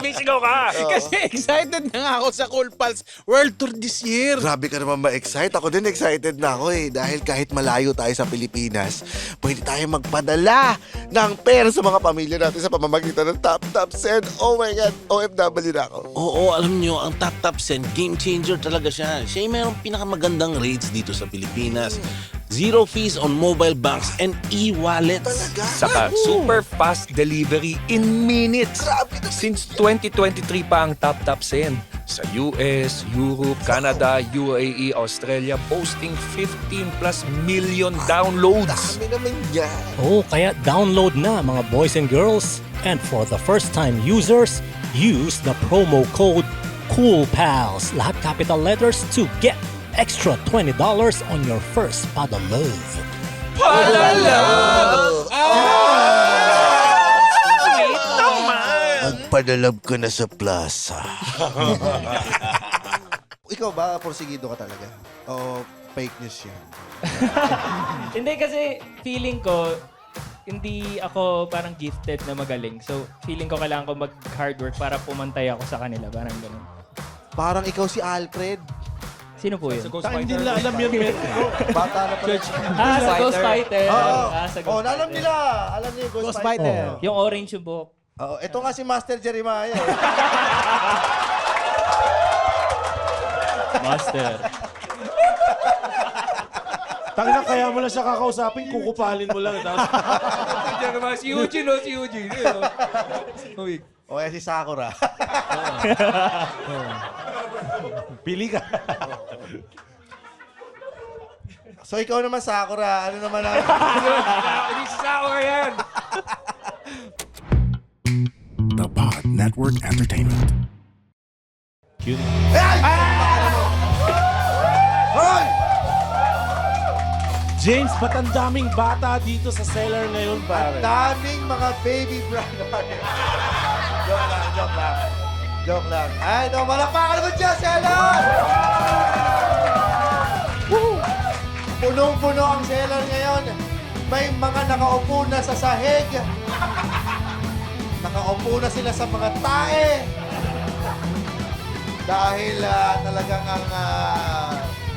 sumisigaw ka. Kasi excited na nga ako sa Cool Pals World Tour this year. Grabe ka naman ma-excite. Ako din excited na ako eh. Dahil kahit malayo tayo sa Pilipinas, pwede tayo magpadala ng pera sa mga pamilya natin sa pamamagitan ng Tap Send. Oh my God, OFW na ako. Oo, alam nyo, ang Tap Send, game changer talaga siya. Siya yung mayroong pinakamagandang rates dito sa Pilipinas. Zero fees on mobile banks and e-wallets. Talaga? Saka super fast delivery in minutes. Grabe na. Since 2023 pa ang Tap Send. Sa US, Europe, Canada, UAE, Australia, boasting 15 plus million downloads. Dami naman yan. Oh, kaya download na mga boys and girls. And for the first time users, use the promo code COOLPALS, lahat capital letters, to get extra $20 on your first Padalove. Magpadalab ka na sa plaza. Ikaw ba, porsigido ka talaga? O fake news yan? Hindi kasi feeling ko, hindi ako parang gifted na magaling. So, feeling ko kailangan ko mag-hard work para pumantay ako sa kanila. Parang ganun. Parang ikaw si Alfred. Sino po yun? Hindi nila alam yun, men. Bata na pala. Sa Ghost Fighter. Oo. Sa Ghost Oh, alam Fighter. nila. Alam niyo yung Ghost Ghost Fighter. Fighter. Yung orange yung buhok. Oo, ito nga si Master Jeremiah. eh. Master. Tangina, kaya mo lang siya kakausapin, kukupalin mo lang. Tapos, Si Eugene, si Eugene. O kaya si Sakura. pili ka. So ikaw naman, Sakura, ano naman ang... Hindi si Sakura yan. The Pod Network Entertainment. Hoy! James, ba't ang daming bata dito sa cellar ngayon, Ang pare? daming mga baby brother. Joke lang. Joke lang. Ay, no, malakpakan naman dyan, Seller! Woo! Punong-puno ang Seller ngayon. May mga nakaupo na sa sahig. Nakaupo na sila sa mga tae. Dahil talagang ang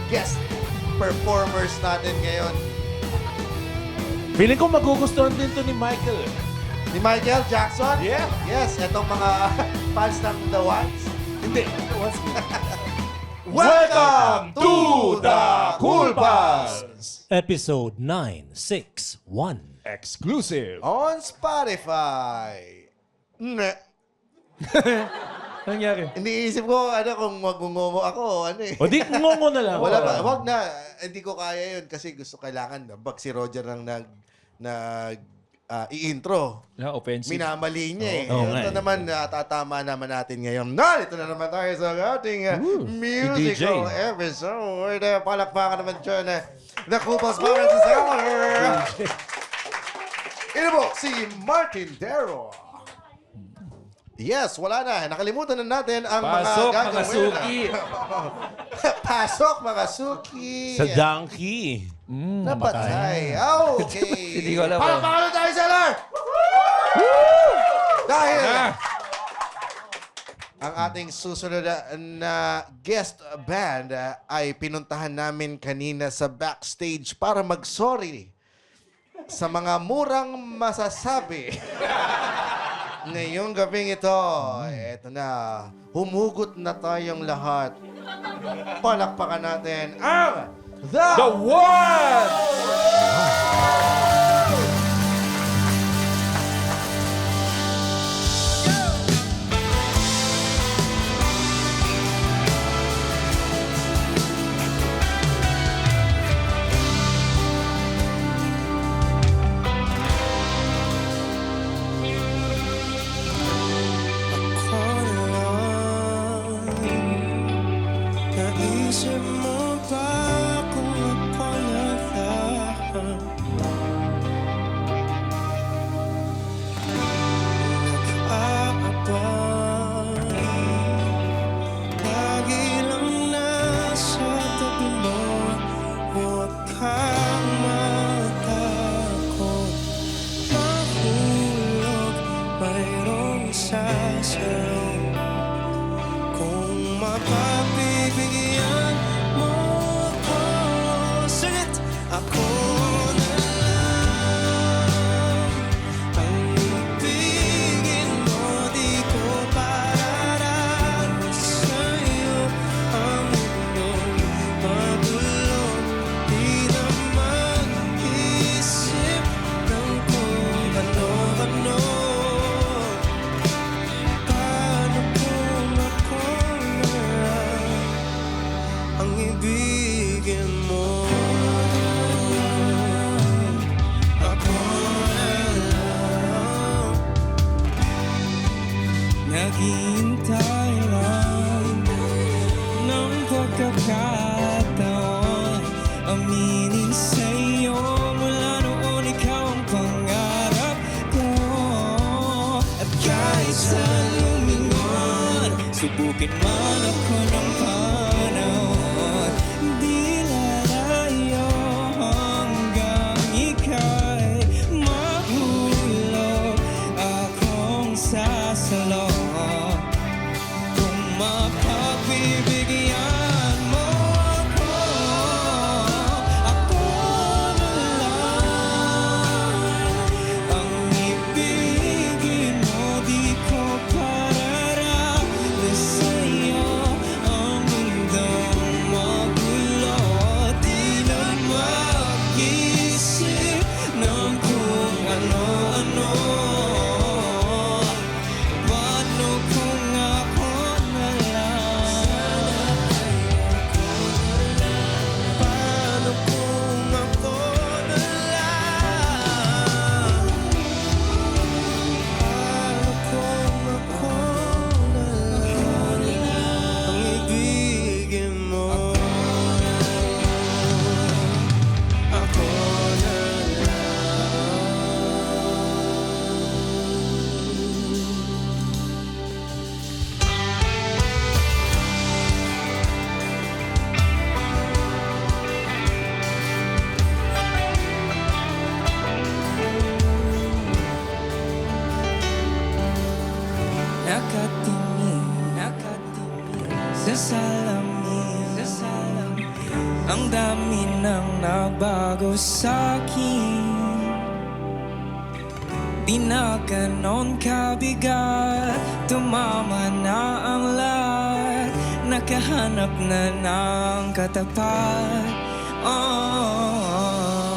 guest performers natin ngayon. Feeling ko magugustuhan din to ni Michael. Ni Michael Jackson? Yeah. Yes, etong mga fans ng The Ones. Hindi. Welcome to the Cool Pals! Episode 961. Exclusive. On Spotify. Nangyari? Iniisip ko, kung magungongo ako, O di, ngongo na lang. Wala ba? Wag na. Hindi ko kaya yun kasi kailangan, pag si Roger ang i-intro. Offensive. Minamali niya eh. Oo nga Ito eh. naman, tatama naman natin ngayon. Ito na naman tayo sa ating musical episode. Palakpakan naman dyan. The Couples Power and Seller. Ito po, si Martin Dero. Yes, wala na. Nakalimutan na natin ang Pasok, mga mga gagawin. suki. Pasok, mga suki. Sa donkey. Napatay. Okay. Hindi ko alam. Palakpakan tayo, Seller! Dahil ang ating susunod na guest band ay pinuntahan namin kanina sa backstage para mag-sorry sa mga murang masasabi. Ngayong gabing ito, eto na, humugot na tayong lahat. Palakpakan natin ang The One! Naisip mo ba kung ako na lang? Nag-aabang, lagi lang nasa tabi mo. Huwag kang matakot, mahulog mayroong sasalo. Kung mapagbibigyan mo ako, sagit ako na lang ang ibigin mo. Di ko pararanas sa'yo ang mundong magulo. Di na mag-isip ng kung ano-ano. Paano kung ako na lang ang ibigin mo? Ako na lang naghihintay lang ng pagkakataon. Aminin sa'yo mula noon ikaw ang pangarap ko. At kahit sa lumingon, subukin man ako ng panahon, di lalayo hanggang ika'y mahulog. Akong sasalo. Kung mapagbibigyan mo ako, ako na lang ang ibigin mo. Di ko pararanas sa'yo ang mundong magulo. Di na mag-isip ng kung ano-ano. Paano kung ako na lang? Paano kung ako na lang? Paano kung ako na lang ang ibigin mo? Ako na nakatingin sa salamin. Ang dami nang nabago sa'kin. Di na ganon kabigat, tumama na ang lahat. Nakahanap na ng katapat.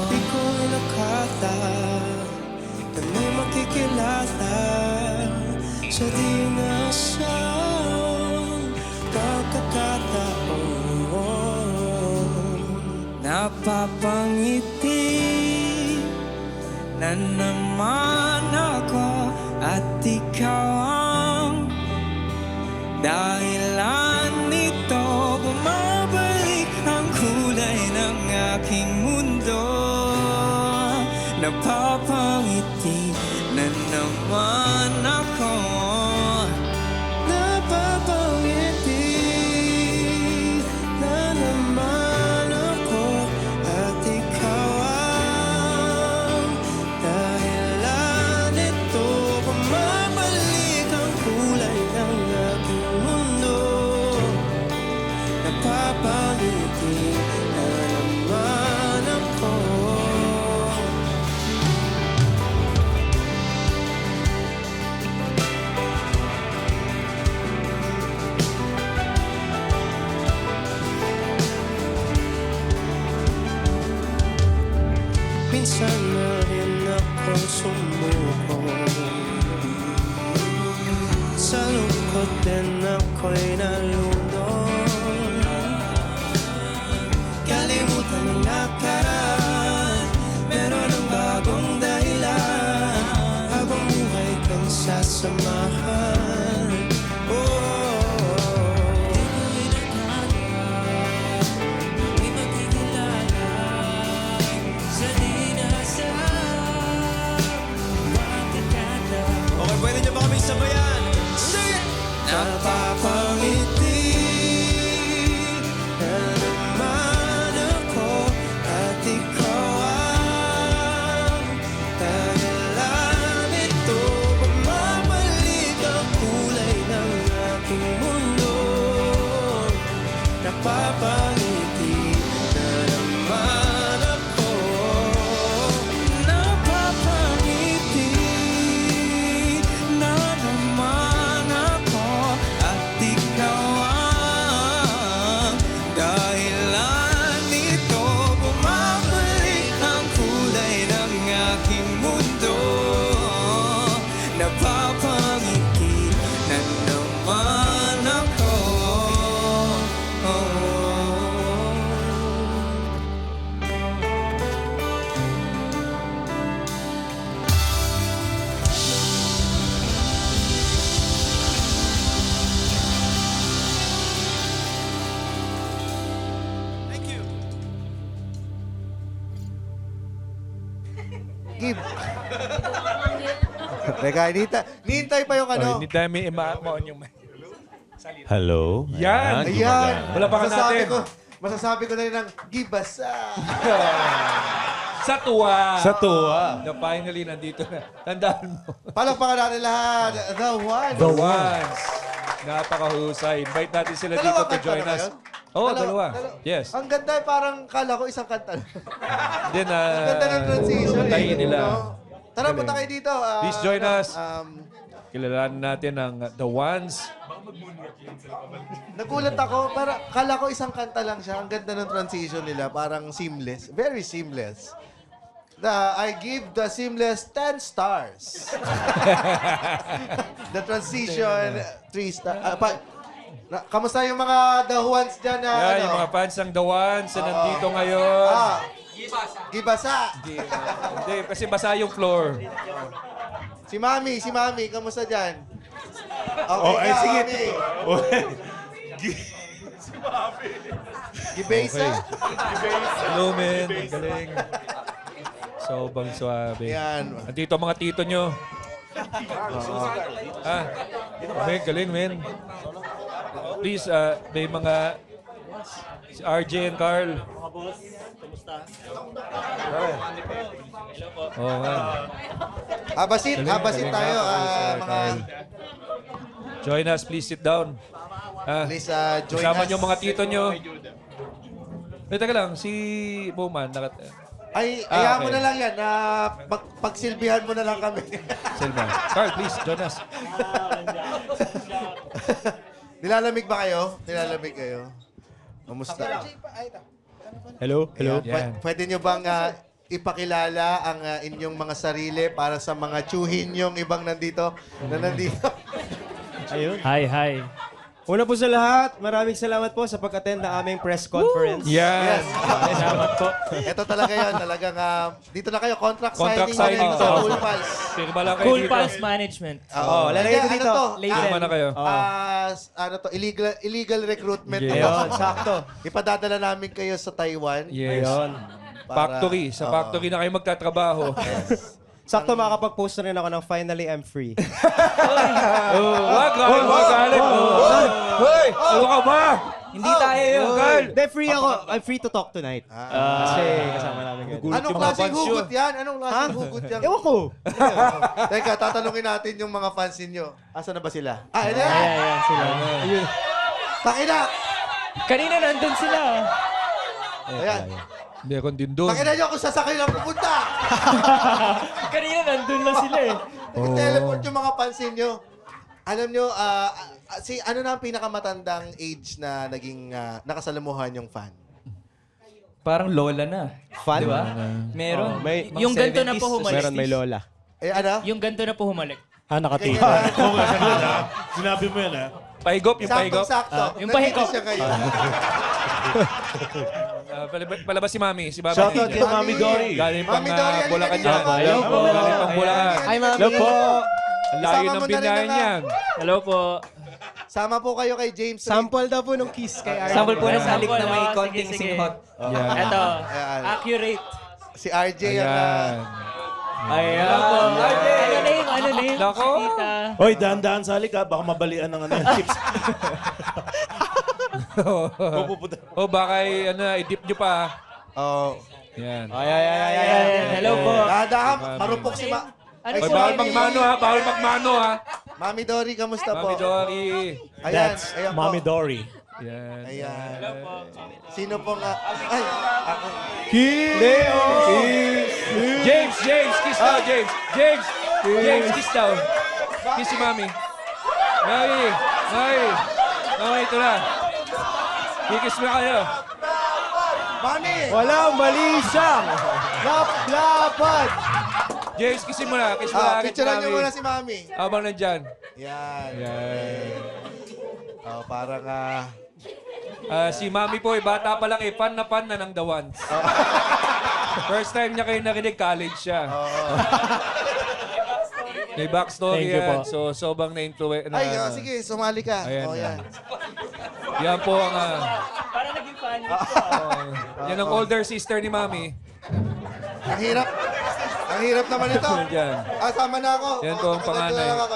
Di ko nakata na may makikilala sa di nasang pagkakataon. Napapangiti na naman ako at ikaw ang dahilan nito. Bumabalik ang kulay ng aking mundo. Napapangiti na naman ako. Napapangiti na naman ako at ikaw ang dahilan nito. Bumabalik ang kulay ng aking mundo. Napapangiti na naman ako. Minsan na rin ako sumuko. Sa lungkot din ako'y nalunod. Kalimutan ang nakaraan, meron ang bagong dahilan. Habang buhay kang sasamahan. Okay, pwede niyo ba kami sabayan? Sige! Napapangiti na naman ako at ikaw ang dahilan nito. Bumabalik ang Teka, nihintay pa yung ano. Hindi tayo may ima-on yung... Hello? Yan! Ayan. Wala pa ka natin. Masasabi ko na rin ng gibasa. Sa tuwa. Sa tuwa. Na finally, nandito na. Tandaan mo. Palakpakan natin lahat. The one. The ones. Napakahusay. Invite natin sila dito Dalawa to kanta join na ba us. yun? Oo, dalawa. Yes. Ang ganda, parang kala ko isang kanta. Then, Ang ganda ng transition. Tayo nila. No? Tara, punta kayo dito. Please join us. Kilalanin natin ang The Ones. Nagulat ako, para kala ko isang kanta lang siya. Ang ganda ng transition nila, parang seamless. Very seamless. I give the seamless 10 stars. The transition, 3 stars. Kamusta yung mga The Ones dyan na Yan, yung mga fans ng The Ones na nandito ngayon. Gibasa. Hindi, kasi basa yung floor. Si Mami, kamusta dyan? Okay, sige. Gibasa? Hello, men. Ang galing. Sobrang suabe. Yan. Andito ang mga tito nyo. Okay, galing, men. Please, may mga... Si RJ and Carl. Mga boss, kamusta? Oo nga. Habasit tayo. Mga... Join us, please sit down. Please join Kasama us. nyo mga tito nyo. Teka lang, si Bowman. Ay, Ah, hayaan okay. mo na lang yan. Pagsilbihan mo na lang kami. Selma. Carl, please, join us. Nilalamig ba kayo? Nilalamig kayo? Kamusta? Hello? Hello? Pwede nyo bang ipakilala ang inyong mga sarili para sa mga tsuhin yung ibang nandito na nandito? Ayun. Hi. Una po sa lahat, maraming salamat po sa pag-attend na aming press conference. Yan. Salamat po. Ito talaga yan. Talagang dito na kayo. Contract Contract signing. signing. Sa Cool Pals. Firma lang kayo Cool dito. Pals Management. Oo, lalagay ko dito. Firma na kayo. Illegal recruitment. Yes. Ayun, sakto. Ipadadala namin kayo sa Taiwan. Yes. Ayun. Factory. Sa factory na kayo magtatrabaho. Sakto makakapag-post na rin ako ng Finally I'm Free. Wag galit. Hoy! Ano ka ba? Hindi tayo yun. Carl! Hindi, free ako. I'm free to talk tonight. Kasi kasama namin ngayon. Gulat Anong yung mga klaseng fans yun. hugot yan? Anong klaseng hugot yan? Ewan ko. Teka, tatanungin natin yung mga fans ninyo. Asa na ba sila? Ayan. Ayan sila. Takina! Kanina nandun sila. Ayan. Hindi ako din doon. Takina nyo kung sasakay lang pupunta! Kanina nandun na sila eh. Teleport yung mga fans ninyo. Alam nyo, ano na ang pinakamatandang age na naging nakasalamuhan yung fan? Parang lola na. Fan? Di ba? Meron. May- Yung ganito na po humalik. Meron may lola. Eh, ano? Yung ganito na po humalik. Nakatira. Sinabi mo yan, ha? Pahigop, yung pahigop. Saktong-sakto. yung pahigop. Nandito siya ngayon. Palabas si Mami. Si Mami. Shoutout kay Mami Dory. Galing pang Mami Dory, halika Bulacan dito. yan. Hello po. Galing pang Bulacan. Hi, Mami. Hello po. Ang layo Isama ng mo na rin binayan na- yan. Hello po. Sama po kayo kay James. Sample daw po nung kiss kay Arjen. Sample po ng Ayan. salik na may konting singhot. Yan. Ito. Ayan. Accurate. Si RJ ang Ayan. Ayan po. Ano na yung Nako. tita? Oy, dahan-dahan sa halik, ha? Baka mabalian ng chips. O baka i-dip nyo pa. Oh. Yan. Ayan. Hello po. Dahan, marupok si Ano Ay, po bawal yun? magmano ha. Bawal magmano ha. Mami Dory, kamusta po? Mami Dory. Ayan, ayan po. Mami Dory. Yan. Ayan. Sino po nga? Ay, ako. James, kiss daw, James. James, kiss daw. Kiss si Mami. Mami, ito na. Kikiss mo kayo. Mami! Walang mali siyang laplapad. James, kissin mo na. Kiss mo na. Picturean niyo muna si Mami. Habang nandyan. Yan. Yan. Oh, parang Si Mami po, bata pa lang fan na ng The Ones. First time niya kayo narinig, college siya. May backstory Thank you yan. po. So, sobrang na-influence. Ay, sige, sumali ka. Ayan Oh, na. yan. Yan po ang... Para naging fan. yan ang older sister ni Mami. Ang hirap. Ang Ang hirap naman ito. Diyan. Sama na ako. Yan po ang panganay. Lang ako.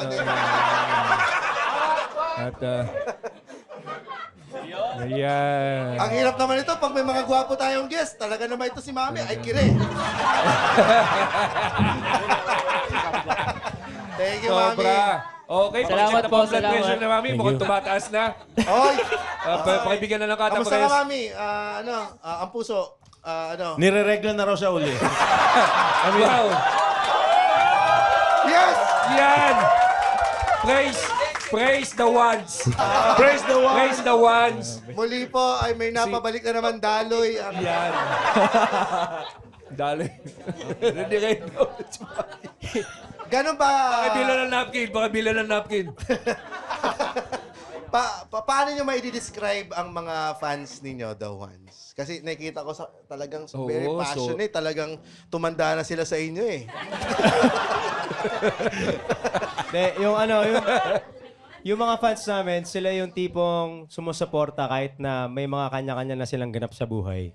At, ayan. Ang hirap naman ito pag may mga gwapo tayong guest. Talaga naman ito si Mami. Ay, kire. Thank you, Mami. Sobra. Okay, Salamat pag-check na po, blood salamat. pressure na Mami. Mukhang tumataas na. Oy! Pakibigyan na ng Kamusta ka, katapres. Mami? Ang puso. Nireregla na raw siya uli. Wow. Yes! Yan! Praise the ones. Praise the one. Praise the ones. Muli po ay may napabalik na naman daloy. Yan. Dali. Hindi kayo. Ganun ba? Pakibilan ng napkin. Pakibilan ng napkin. Paano nyo ma-describe ang mga fans ninyo, The Ones? Kasi nakikita ko talagang very Oo, passionate. Talagang tumanda na sila sa inyo eh. Yung mga fans namin, sila yung tipong sumusuporta kahit na may mga kanya-kanya na silang ganap sa buhay.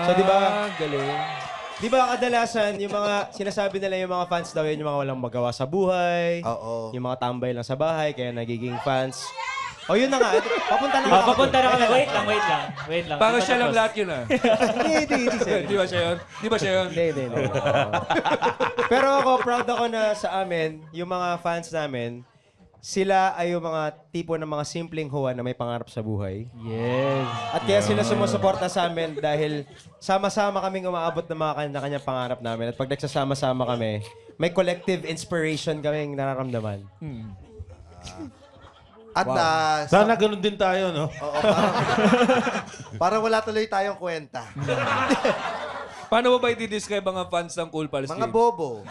So, di ba? Galing. Di ba kadalasan, yung mga sinasabi nila yung mga fans daw yun, yung mga walang magawa sa buhay, Oo. yung mga tambay lang sa bahay, kaya nagiging fans. O yun na nga, papunta na nga. Papunta na kami. Wait lang. Parang Di pa siya lang tapos. lahat yun ah. Di ba siya yun? Di ba siya yun? Hindi. Pero ako, proud ako na sa amin, yung mga fans namin, sila ay yung mga tipo ng mga simpleng huwan na may pangarap sa buhay. Yes. At kaya sila sumusuporta sa amin dahil sama-sama kaming umaabot ng mga kanya-kanyang pangarap namin. At pag nagsasama-sama kami, may collective inspiration kaming nararamdaman. At Sana ganun din tayo, no? Oo, para wala tuloy tayong kwenta. Paano mo ba i-describe mga fans ng Cool Pals? Mga Jim? bobo.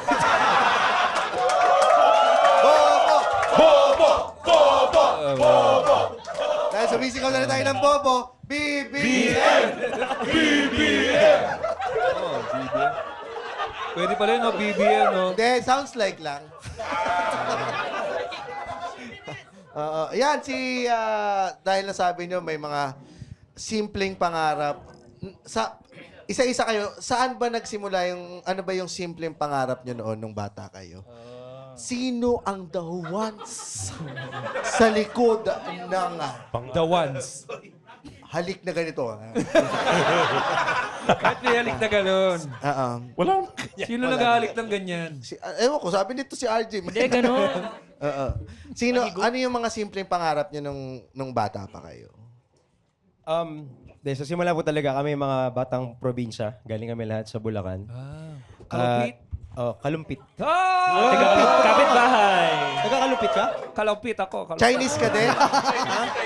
Dahil sumisigaw na tayo ng bobo, BBM! Oh, BBM. Pwede pala yun, no? BBM, no? Hindi, sounds like lang. Yan, dahil nasabi nyo may mga simpleng pangarap. Isa-isa kayo, saan ba nagsimula ano ba yung simpleng pangarap nyo noon nung bata kayo? Sino ang the ones sa likod ng The ones. halik na ganito? Kahit may halik na gano'n. Wala. Sino nag-halik ng ganyan? Ewan ko, sabi nito si RJ. Hindi, ganun. Ano yung mga simpleng pangarap nyo nung bata pa kayo? Sa simula po talaga kami mga batang probinsya. Galing kami lahat sa Bulacan. Kalumpit? Kalumpit. Kapit-bahay. Nagkakalumpit ka? Kalumpit ako. Chinese ka din?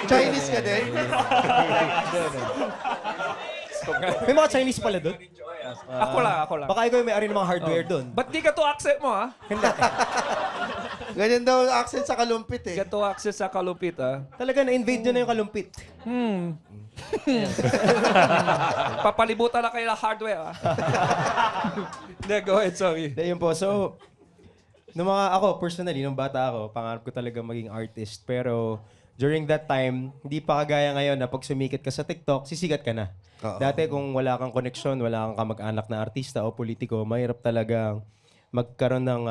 Chinese ka din? May mga Chinese pala doon. Ako lang. Baka ikaw yung may-ari ng mga hardware doon. Ba't di ka to accept mo, ha? Ganyan daw ang accent sa kalumpit eh. Di ka to access sa kalumpit, ha? Talaga na-invade nyo na yung kalumpit. Papalibutan na kayo ng hardware, ha? Hindi, go ahead, sorry. Yun po. So, ako, personally, nung bata ako, pangarap ko talaga maging artist. Pero during that time, hindi pa kagaya ngayon na pag sumikat ka sa TikTok, sisikat ka na. Dati kung wala kang koneksyon, wala kang kamag-anak na artista o politiko, mahirap talagang magkaroon ng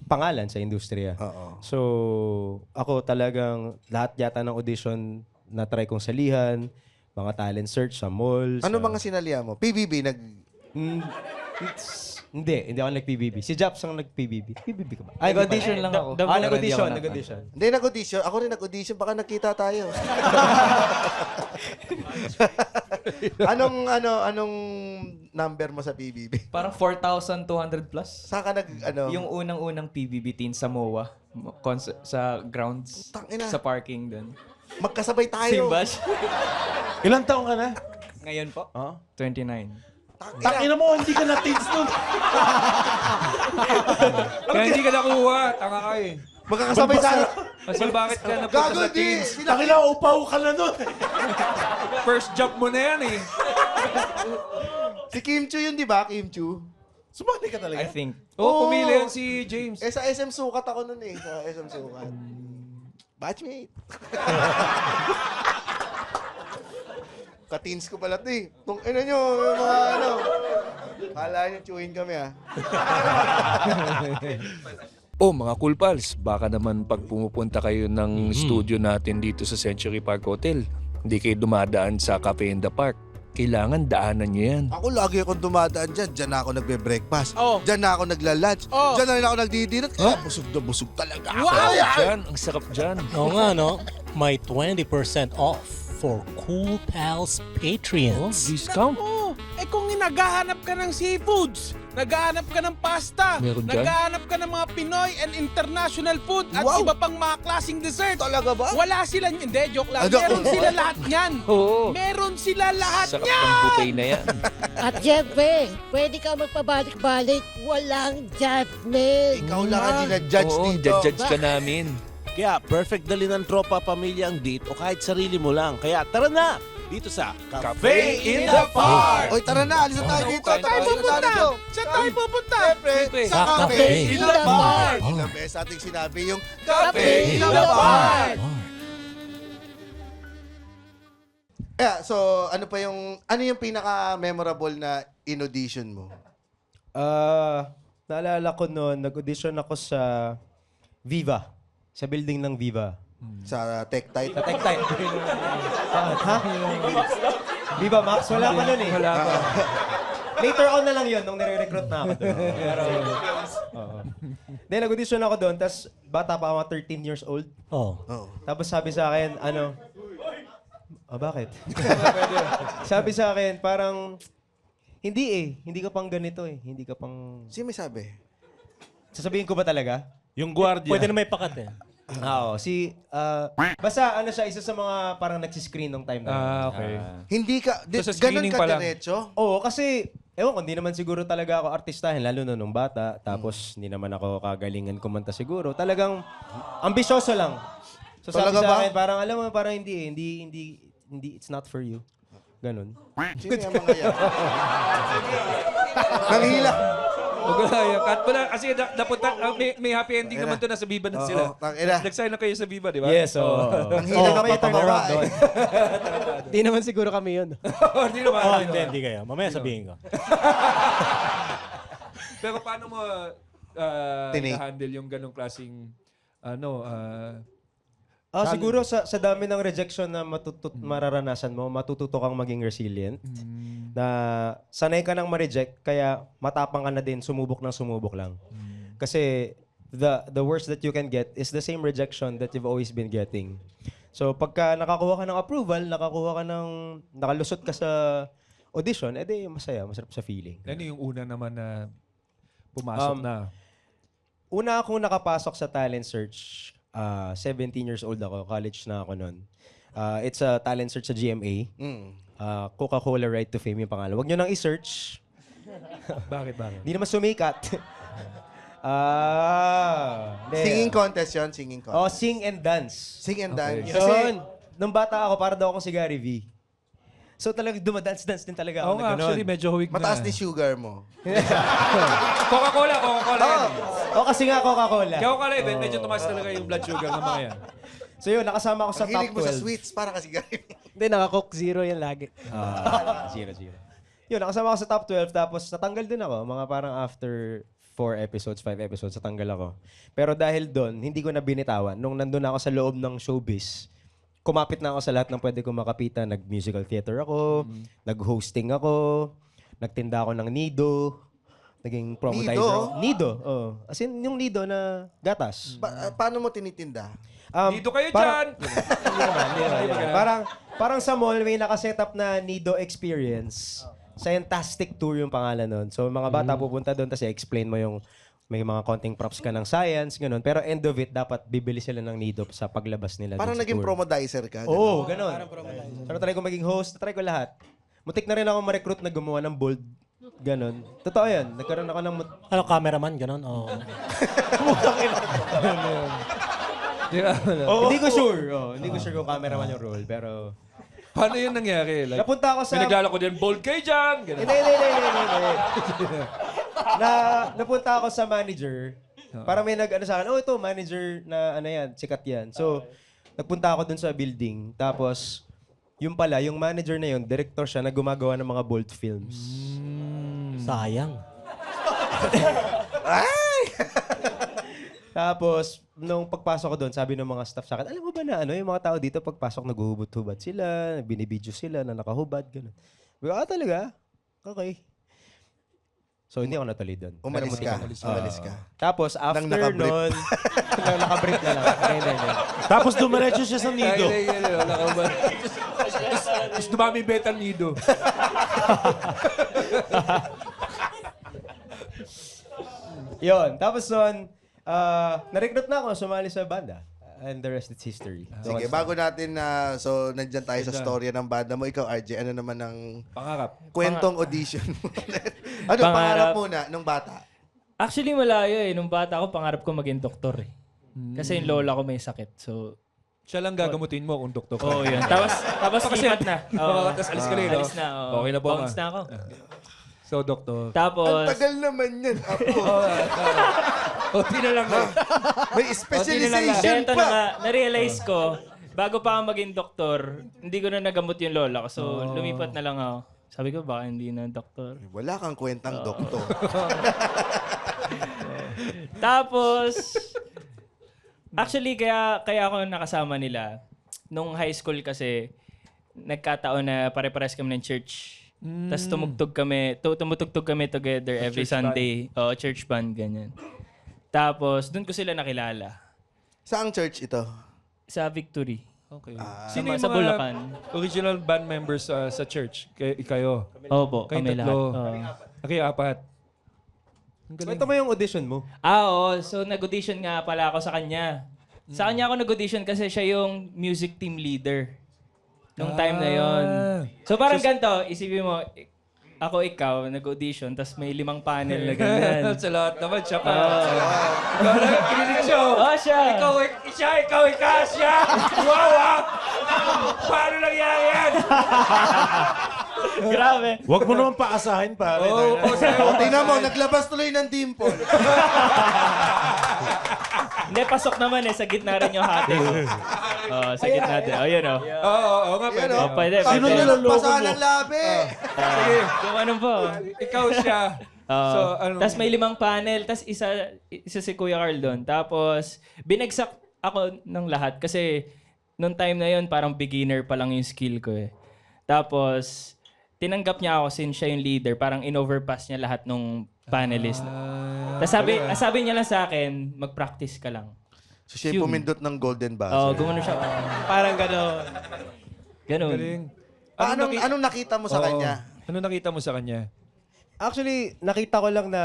pangalan sa industriya. So, ako talagang lahat yata ng audition na try kong salihan, mga talent search sa malls. Ano mga sinalihan mo? PBB Hindi ako nag-PBB. Si Japs ang nag-PBB. PBB ka ba? Nag-audition lang ako. Nag-audition. Hindi nag-audition. Ako rin nag-audition. Baka nakita tayo. Anong number mo sa PBB? Parang 4,200 plus. Saan ka Yung unang-unang PBB teen sa MOA. Sa grounds. Tangina. Sa parking doon. Magkasabay tayo. Simbash. Ilang taong ka na? Ngayon po? 29. Tangina mo, hindi ka na-teens nun. Kaya hindi ka nakuha. Tanga ka eh. Magkakasabay tayo. Kasi bakit ka napunta Gago, sa di. teens? Tangina, upaw ka na nun. First job mo na yan eh. Si Kim Chu yun, di ba? Kim Chu. Sumali ka talaga. I think. Oo, pumili yan si James. Sa SM Sukat ako nun eh. Sa SM Sukat. Batchmate. Ka-teens ko pala ito eh. Nyo, yung mga Kala niyo chewing kami Oh, mga Cool Pals, baka naman pag pumupunta kayo ng studio natin dito sa Century Park Hotel, hindi kayo dumadaan sa Cafe in the Park. Kailangan daanan nyo yan. Ako lagi akong dumadaan dyan. Diyan na ako nagbe-breakfast. Oh. Diyan na ako nagla-lunch. Oh. Diyan na rin ako nagdidinat. Kaya busog na busog talaga ako. Sarap dyan, ang sarap dyan. Oo nga, no? May 20% off for Cool Pals Patreons. Discount? Oh, kung naghahanap ka ng seafoods, naghahanap ka ng pasta, Meron dyan? naghahanap ka ng mga Pinoy and international food at Wow. iba pang mga klaseng dessert. Talaga ba? Wala sila, hindi, joke lang. Ano? Meron sila lahat yan. Oo. Meron sila lahat Sarap yan. ng buffet na yan. At syempre, pwede ka magpabalik-balik. Walang judgment. Ikaw lang ang dinadjudge Oo, dito. judge ka namin. Kaya perfect dali ng tropa, pamilya ang date o kahit sarili mo lang. Kaya tara na! Dito sa Cafe in the Park! Oy, tara na. Alis na tayo dito. Saan tayo pupunta? Saan tayo pupunta? Siyempre, Sa sa Cafe Cafe in in the the Park. Park. Ilang beses ating sinabi yung Cafe in the Park! So, ano yung pinaka-memorable na in-audition mo? Naalala ko noon, nag-audition ako sa Viva. Sa building ng Viva. Sa Tech-Tite? Sa Tech-Tite. Ha? Viva Max? Wala pa nun eh. Wala pa. Later on na lang yun, nung nire-recruit na ako doon. Pero, oo. Then, nag-audition ako doon, tapos bata pa ako, 13 years old. Oh. Tapos sabi sa akin, bakit? Sabi sa akin, parang, hindi ka pang ganito eh. Hindi ka pang... Sino may sabi? Sasabihin ko ba talaga? Yung gwardiya. Pwede na may pakat eh. Oo, basta siya, isa sa mga parang nagsiscreen nung time na yun. Okay. Hindi ka, So, sa ganun screening ka pa lang. diretso? Oo, kasi, ewan ko, hindi naman siguro talaga ako artistahin, lalo na nung bata. Tapos, hindi naman ako kagalingan kumanta siguro. Talagang, ambisyoso lang. So, sabi Talaga sa ba? akin, parang, alam mo, parang hindi, it's not for you. Ganun. Sino yung mga yan? Nanghila. Huwag na yan. Cut mo na. Kasi napunta, may happy ending naman to na sa Viva na sila. Tangina. Nag-sign na kayo sa Viva, di ba? Yes, oo. Nanghila ka pa pababa eh. Hindi naman siguro kami yun. Hindi naman. Oh, hindi kayo. Mamaya sabihin ko. Pero paano mo Tinake. handle yung ganong klaseng Siguro sa dami ng rejection na mararanasan mo, matututo kang maging resilient. Na sanay ka nang ma-reject, kaya matapang ka na din, sumubok lang. Kasi the worst that you can get is the same rejection that you've always been getting. So pagka nakakuha ka ng approval, nakalusot ka sa audition, edi masarap sa feeling. Ano yung una naman na pumasok na? Una akong nakapasok sa talent search. 17 years old ako. College na ako noon. It's a talent search sa GMA. Coca-Cola Right to Fame yung pangalan. Huwag nyo nang i-search. Bakit? Hindi naman sumikat. Singing contest yun, singing contest. Oh, sing and dance. Sing and dance. Kasi, nung bata ako, para daw akong si Gary V. So talagang dumadance-dance din talaga ako Oo na nga, gano'n. actually medyo huwag na. Mataas ni sugar mo. Coca-Cola yan. O kasi nga Coca-Cola. Coca-Cola, medyo tumaas talaga yung blood sugar ng mga yan. So yun, nakasama ako sa Ang top 12. hilig mo sa sweets, para kasi gano'n. Hindi, naka-Coke Zero yan lagi. 0-0. Yun, nakasama ako sa top 12, tapos natanggal din ako. Mga parang after 4 episodes, 5 episodes, natanggal ako. Pero dahil doon, hindi ko na binitawan. Nung nandun ako sa loob ng showbiz, kumapit na ako sa lahat ng pwede kong makapitan. Nag-musical theater ako, nag-hosting ako, nagtinda ako ng nido, naging promodizer ako. Nido? Oo. As in, yung nido na gatas. Paano mo tinitinda? Dito kayo parang- dyan! Hindi naman. Parang sa mall, may nakasetup na Nido Experience. Scientastic Tour yung pangalan nun. So, mga bata pupunta doon, tapos i-explain mo yung may mga konting props ka ng science, ganun. Pero end of it, dapat bibili sila ng Nido sa paglabas nila. Parang dun sa naging tour. promodizer ka. Oo, ganun. So, try ko maging host, try ko lahat. Mutik na rin ako ma-recruit na gumawa ng bold. Ganun. Totoo yan. Nagkaroon ako ng... Ano, cameraman, ganun? Oh. Hindi ko sure. Hindi ko sure kung cameraman yung role, pero... Paano yun nangyari? Like, Napunta ako sa... may naglalako din, bold kayo dyan! Ganun. Hindi. Napunta ako sa manager. Parang may nag-ano sa akin, ito, manager na ano yan, sikat yan. So, nagpunta ako dun sa building. Tapos, yung pala, yung manager na yun, director siya na gumagawa ng mga bold films. Sayang. Tapos, nung pagpasok ko doon, sabi ng mga staff sa akin, alam mo ba na yung mga tao dito pagpasok naguhubad-hubad sila, binibidyo sila na nakahubad, gano'n. Talaga? Okay. So, hindi ako natuloy doon. Umalis ka. Umalis ka. Tapos, after nakabrief. nun, nakabrief na lang. Hindi. Tapos dumiretso siya sa nido. Tapos dumami betal nido. Yun. Tapos nun, na-recruit na ako, sumali sa banda. And the rest is history. Sige, bago natin so nandyan tayo sa storya ng banda mo. Ikaw, RJ, ano naman ang Pangarap. kwentong audition mo? Ano, pangarap muna nung bata? Actually, malayo eh. Nung bata ako, pangarap ko maging doktor eh. Kasi yung lola ko may sakit. So, Siya lang gagamutin mo kung doktor ka. oh, yun. Tapos lipat na. Tapos alis ka rin, no? Alis na. oo. Okay na po, Bounce ma. na ako. So, doktor. Ang Tapos, tagal naman yan, Apo. Oti na lang. May specialization ito na pa. nga, na-realize ko, bago pa ako maging doktor, hindi ko na nagamot yung lola ko. So, lumipat na lang ako. Sabi ko, baka hindi na doktor. Wala kang kwentang doktor. Tapos, actually, kaya ako nakasama nila. Nung high school kasi, nagkataon na pare-pares kami ng church. Tapos tumutugtog kami together every Sunday. Oo, church band, ganyan. Tapos, doon ko sila nakilala. Saang church ito? Sa Victory. Okay. Sino Sino sa Bulacan? original band members sa church? Kayo? Opo, Kayo kami lahat. tatlo? Oo. Kayo apat? Ito mo yung audition mo? Oo. So, nag-audition nga pala ako sa kanya. Sa kanya ako nag-audition kasi siya yung music team leader. Nung time na yon. So, parang ganito, isipin mo, ako ikaw, nag-audition, tapos may 5 panel na ganyan. Sa lahat naman, siya pa. Ikaw lang, kinilig siya. Oo, siya. Ikaw, siya! Wow, paano nangyari yan? Grabe. Huwag mo naman paasahin, pare. Tingnan mo, naglabas tuloy ng dimple. Hindi, pasok naman sa gitna rin yung hati. Sa gitna din. Yun o. Oo, nga pwede. Pwede. Sino nilagpasan ng labi? Sige, Kung ano po. ikaw siya. So, ano? Tapos may 5 panel, tapos isa si Kuya Carl doon. Tapos, binagsak ako ng lahat kasi nung time na yon parang beginner pa lang yung skill ko eh. Tapos, tinanggap niya ako since siya yung leader. Parang in-overpass niya lahat ng panelist. Tapos sabi niya lang sa akin, mag-practice ka lang. So siya yung pumindot ng golden buzzer. Oo, gumano siya. Parang gano'n. Gano'n. Galing. Anong nakita mo sa kanya? Ano nakita mo sa kanya? Actually, nakita ko lang na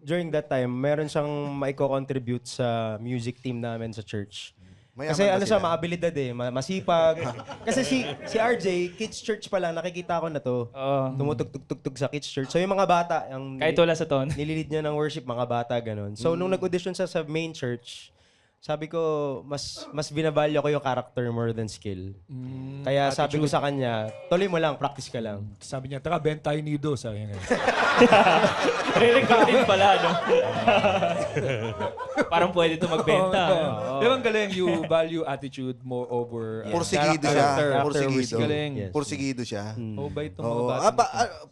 during that time, meron siyang maiko-contribute sa music team namin sa church. Mayaman Kasi ba siya, sila? maabilidad masipag. Kasi si RJ, Kids Church pa lang, nakikita ko na to. Tumutugtog sa Kids Church. So yung mga bata, yung Kahit wala sa ton. nililid niya ng worship, mga bata, ganun. So nung nag-audition siya sa main church, sabi ko, mas binavalue ko yung character more than skill. Kaya sabi ko sa kanya, tuloy mo lang, practice ka lang. Sabi niya, tara, benta tayo nido. Sabi niya. Re-recording pala, no? Parang pwede ito magbenta. Pero ang galing, you value attitude more over Porsigido siya. character. Porsigido. Galing. Yes. Porsigido siya. Oh, bait ng mga Oo. bata.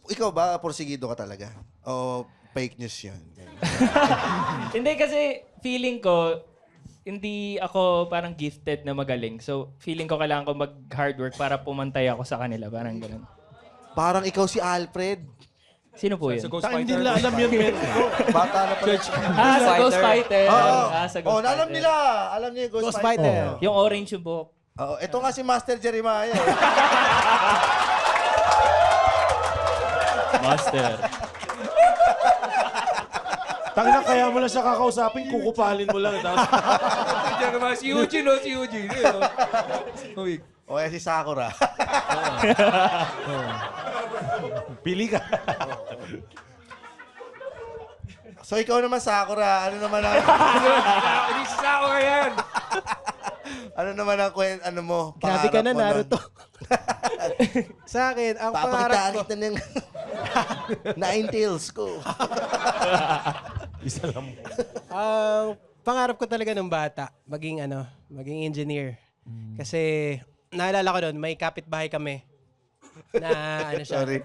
Ikaw ba, porsigido ka talaga? O fake news yun? Hindi kasi feeling ko, hindi ako parang gifted na magaling. So, feeling ko kailangan ko mag-hard work para pumantay ako sa kanila. Parang ganun. Parang ikaw si Alfred. Sino po yun? Sa Ghost Hindi Fighter. nila alam yun, men. Bata na pala. Sa Ghost Fighter. Sa Ghost Oh, alam Fighter. nila. Alam niya yung Ghost Fighter. Yung orange yung buhok. Oo, ito nga si Master Jeremiah. Master. Tangina, kaya mo lang siya kakausapin, kukupalin mo lang. Tapos, Diyan naman, si Eugene, si Eugene. Uy. O si Sakura. pili ka. So ikaw naman Sakura, ano naman ang Hindi si Sakura yan. ano naman ang ano mo? Grabe ka na, pangarap mo Naruto. nun? Sa akin, ang Papakitaan kita ng Nine Tails ko. Isa lang. Ang pangarap ko talaga nung bata, maging engineer. Kasi naalala ko doon, may kapitbahay kami. Na ano siya. Sorry.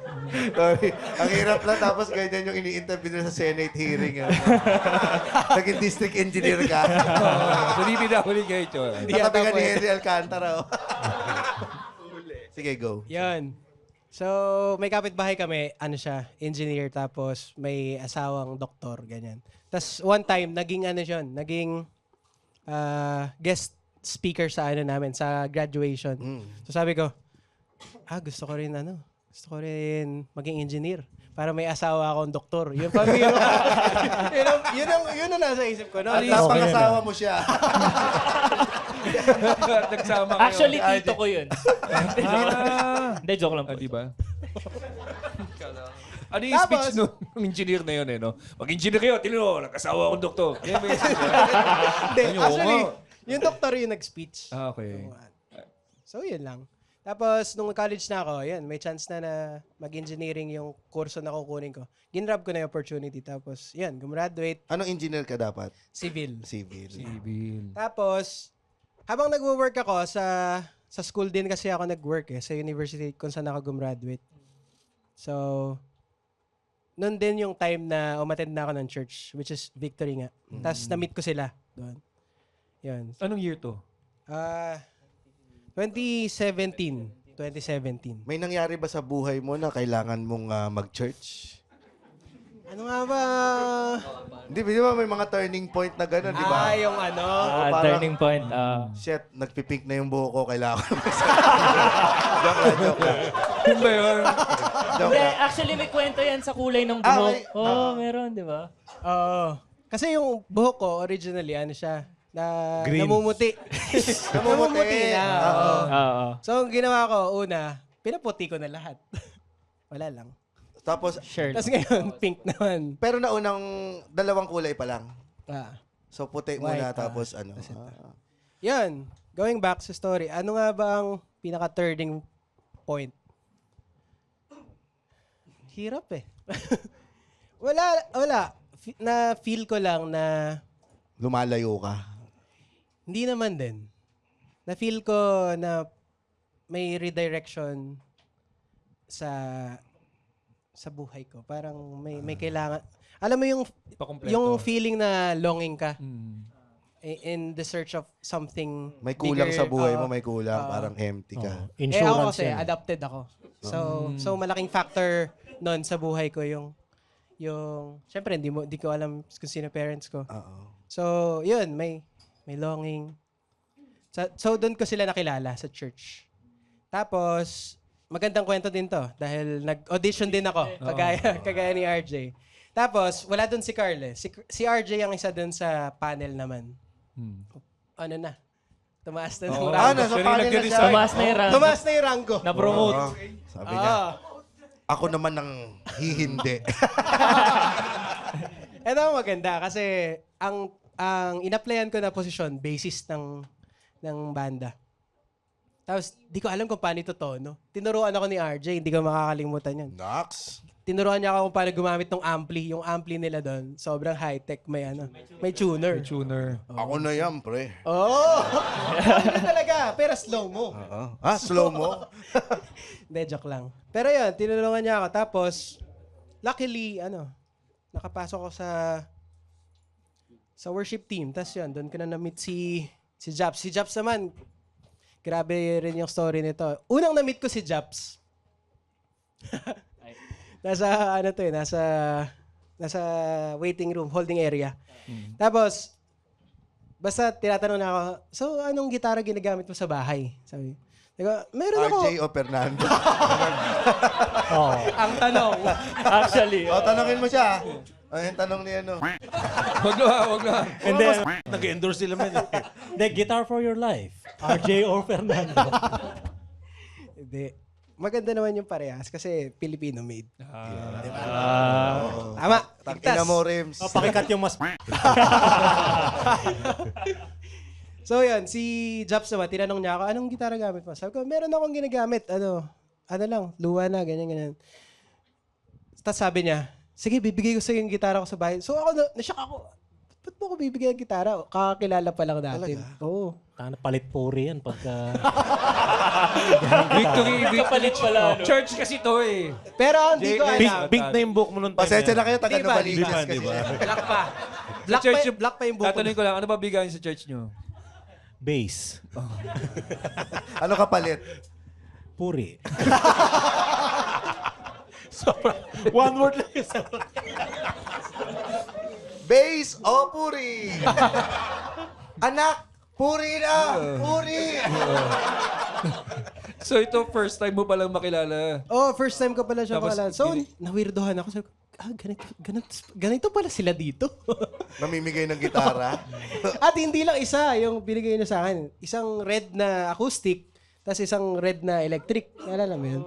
Ang hirap lang tapos ganyan yung ini-interview nila sa Senate hearing. Naging district engineer ka. Sulipi na ulit kayo, Chol. Natabi ka ni Henry Alcantara. Sige, go. Yan. So, may kapitbahay kami, ano siya, engineer, tapos may asawang doktor, ganyan. Tapos one time, naging guest speaker sa ano namin, sa graduation. So sabi ko, gusto ko rin maging engineer para may asawa akong doktor. Yun pa, yun ang nasa isip ko. No? At napangasawa mo siya. Nagsama kayo. Actually, tito ko yun. Hindi, joke lang po. Di ba? Ano yung speech ng engineer na yun no? Mag-engineer kayo, tinino, nag-asawa akong doktor. Hindi, actually, yung doktor yung nag-speech. Okay. So, yun lang. Tapos, nung college na ako, yan, may chance na mag-engineering yung kurso na kukunin ko. Ginrab ko na yung opportunity. Tapos, yan, gumraduate. Anong engineer ka dapat? Civil. Civil. Tapos, habang nag-work ako sa school din kasi ako nag-work sa university kung saan ako gumraduate. So, noon din yung time na umattend na ako ng church, which is Victory nga. Tapos, na-meet ko sila doon. Yan. Anong year to? 2017. May nangyari ba sa buhay mo na kailangan mong mag-church? Ano nga ba? Di ba may mga turning point na gano'n, di ba? Yung ano? Turning point. Shit, nagpipink na yung buhok ko, kailangan ko. Joke lang. Yun ba yun? Hindi, actually may kwento yan sa kulay ng buhok. Meron, di ba? Oo. Kasi yung buhok ko, originally, ano siya, Green. namumuti. namumuti na. Oo. So, ang ginawa ko, una, pinaputi ko na lahat. Wala lang. Tapos, Tapos ngayon, pink naman. pero naunang dalawang kulay pa lang. So, puti muna, White, tapos ano. Yan. Going back sa story, ano nga ba ang pinaka-turning point? Hirap wala. Na-feel ko lang na Lumalayo ka. hindi naman din. Na-feel ko na may redirection sa buhay ko. Parang may kailangan. Alam mo yung feeling na longing ka in the search of something May kulang bigger, sa buhay mo, may kulang. Parang empty ka. Ako kasi, adopted ako. So malaking factor nun sa buhay ko yung syempre, di ko alam kung sino parents ko. So, yun, may longing. So, doon ko sila nakilala sa church. Tapos, magandang kwento din to dahil nag-audition din ako, kagaya ni RJ. Tapos, wala doon si Carl Si RJ ang isa doon sa panel naman. Ano na? Tumaas na ng rango. Nasa panel na siya. Tumaas na yung rango. Na-promote. Sabi niya, ako naman ang hihindi. Ito ang maganda kasi ang in-applyan ko na posisyon, bassist ng banda. Tapos, di ko alam kung paano ito tono. Tinuruan ako ni RJ, hindi ko makakalimutan yun. Nox. Tinuruan niya ako kung paano gumamit ng ampli. Yung ampli nila doon, sobrang high-tech. May tuner. Ako na yan, pre. Ano talaga? Pero slow-mo. Slow mo? Hindi, joke lang. Pero yun, tinulungan niya ako. Tapos, luckily, nakapasok ko sa worship team. Tapos yun, doon ko na na-meet si Japs. Si Japs naman, grabe rin yung story nito. Unang na-meet ko si Japs. Nasa waiting room, holding area. Tapos, basta tinatanong na ako, so anong gitara ginagamit mo sa bahay? Sabi, meron ako. RJ o Fernando? Ang tanong. Actually. Tanongin mo siya. Yung tanong niya, Wag na. And then, nag-endorse sila man. The guitar for your life, RJ or Fernando. Hindi. Maganda naman yung parehas kasi Filipino made. Diba? Tama. Takina mo, Rims. Pakikat yung mas... So yun, si Japs naman, tinanong niya ako, anong gitara gamit mo? Sabi ko, meron akong ginagamit. Ano lang, luwa na, ganyan. Tapos sabi niya, sige, bibigay ko sa yung gitara ko sa bahay. So ako, na-shock ako. ba't mo ko bibigyan ng gitara? Kakakilala pa lang natin. Oo. Palit puri yan pagka... Kapalit pala. Church kasi to eh. Pero hindi ko Big, alam. big name book mo nung time Pasensya na yan. kayo, taga Di ba, Novaliches di ba, kasi. di ba? Black pa. Black pa yung buko. Tatanungin ko lang, ano ba bigayin sa church nyo? Base. Ano kapalit? Puri. One word lang yung Base o puri? Anak, puri na! Puri! So ito, first time mo palang makilala. Oh, first time ko pala siya Tapos, makilala. So, nawirdohan ako. Sabi ko, ganito pala sila dito. Namimigay ng gitara. At hindi lang isa yung binigay niya sa akin. Isang red na acoustic, tapos isang red na electric. Naalala mo yun?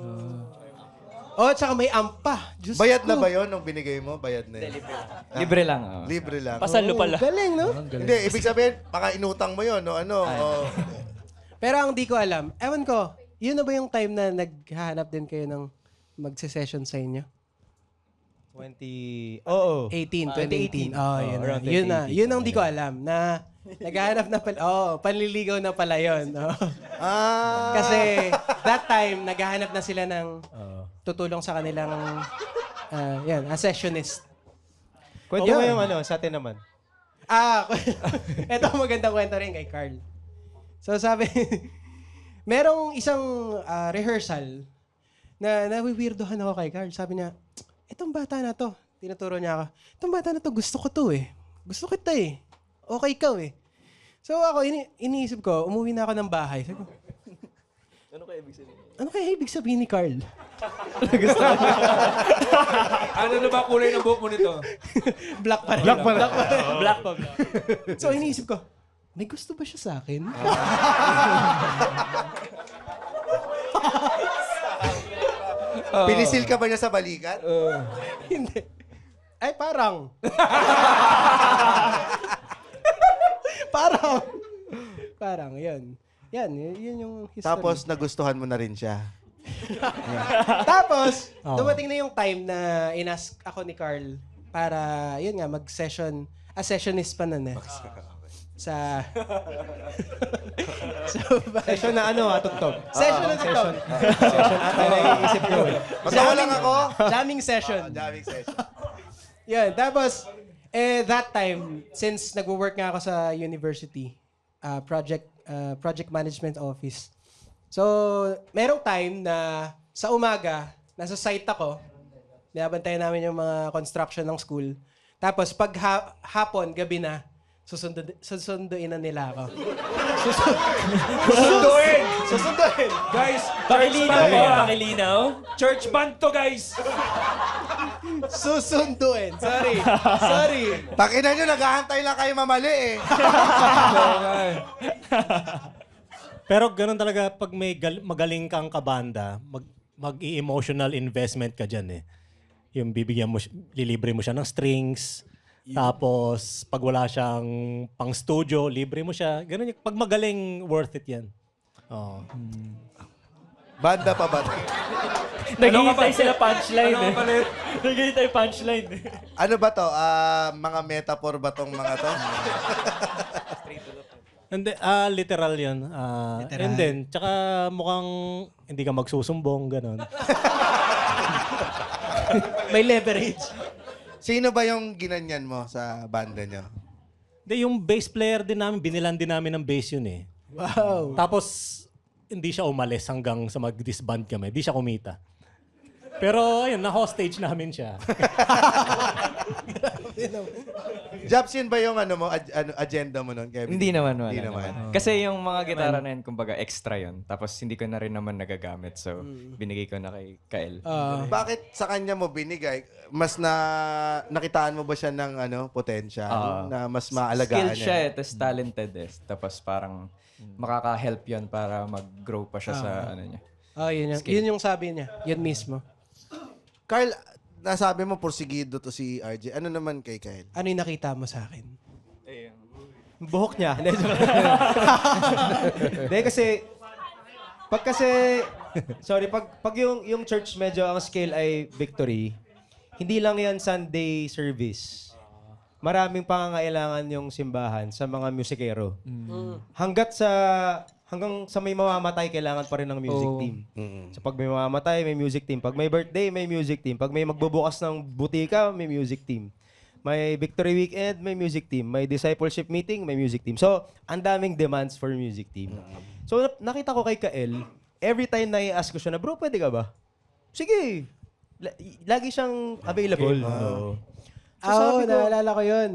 Oh, tsaka may amp pa. Diyos Bayad na ko. ba yun nung binigay mo? Bayad na yun. Libre lang. Libre lang. Pasalo pala. Galing, no? Hindi, ibig sabihin, baka inutang mo yun, no? Ano? Oh. Pero ang di ko alam, ewan ko, yun na ba yung time na naghahanap din kayo ng magse-session sa inyo? 2018. Oh, yun na. Yun na. Yun ang di ko alam na naghahanap na pala. Oh, panliligaw na pala yun. Oh. Kasi that time, naghahanap na sila ng tutulong sa kanilang yan, a sessionist. Kwento mo yung sa atin naman. Ito magandang kwento rin kay Carl. So sabi, merong isang rehearsal na nawiwirdohan ako kay Carl. Sabi niya, itong bata na to, tinuturo niya ako, itong bata na to, gusto ko to eh. Gusto kita eh. Okay ikaw eh. So ako, iniisip ko, umuwi na ako ng bahay. Sabi ko, ano kaya ibig sabihin ni Carl? Gusto ko niya. Ano na ba kulay ng buhok mo nito? Black pa rin. Black pa. So iniisip ko, may gusto ba siya sa akin? Pinisil ka ba niya sa balikat? Hindi. Ay, parang. Parang, yun. Yun yung history. Tapos, nagustuhan mo na rin siya. Tapos, dumating na yung time na inask ako ni Carl para, yun nga, mag-session. Sessionist pa nun eh. Sa... Session na tugtog. Session na TikTok. Session ata na iisip ko. Magawa lang ako. Jamming session. Jamming session. Yan. Tapos, that time, since nagwo-work nga ako sa university, project management office. So, merong time na sa umaga, nasa site ako, binabantayan namin yung mga construction ng school. Tapos, pag hapon, gabi na, susunduin na nila ako. Susunduin! Guys, Pakilinaw. church band to guys! Susunduin. Sorry. Takinan nyo, naghahantay lang kayo mamali eh. Pero ganun talaga pag may magaling kang kabanda, mag-i-emotional investment ka dyan eh. Yung bibigyan mo, lilibre mo siya ng strings, tapos pag wala siyang pang studio, libre mo siya. Ganun yung, pag magaling, worth it yan. Oh. Banda pa ba? Naghihintay sila punchline Ano eh. kapalit? Naghihintay punchline eh. Ano ba to? Mga metaphor ba tong mga to? Hindi, literal yun. And then, tsaka mukhang hindi ka magsusumbong, ganun. May leverage. Sino ba yung ginanyan mo sa banda nyo? Hindi, yung bass player din namin, binilan din namin ng bass yun eh. Wow. Tapos, hindi siya umalis hanggang sa mag-disband kami. Hindi siya kumita. Pero, ayun, na-hostage namin siya. Jobs, yun ba yung agenda mo nun, Kevin? Hindi naman. Hindi naman. Kasi yung mga gitara na yun, kumbaga extra yun. Tapos hindi ko na rin naman nagagamit. So, binigay ko na kay Kael. Bakit sa kanya mo binigay? Mas nakitaan mo ba siya ng potential? Na mas maalagaan Skilled siya eh, tapos talented eh. Tapos parang makaka-help yun para mag-grow pa siya sa ano niya. Yun yung sabi niya. Yun mismo. Carl, nasabi mo porsigido to si RJ. Ano naman kay Kyle? Ano yung nakita mo sa akin? Buhok niya. Hindi kasi pag yung church medyo ang scale ay Victory, hindi lang yan Sunday service. maraming pangangailangan yung simbahan sa mga musikero. Hanggang sa may mamamatay, kailangan pa rin ng music team. So pag may mamamatay, may music team. Pag may birthday, may music team. Pag may magbubukas ng butika, may music team. May victory weekend, may music team. May discipleship meeting, may music team. So, ang daming demands for music team. So, nakita ko kay Kael, every time na i-ask ko siya na, bro, pwede ka ba? Sige. Lagi siyang available. Oo, naalala ko yun.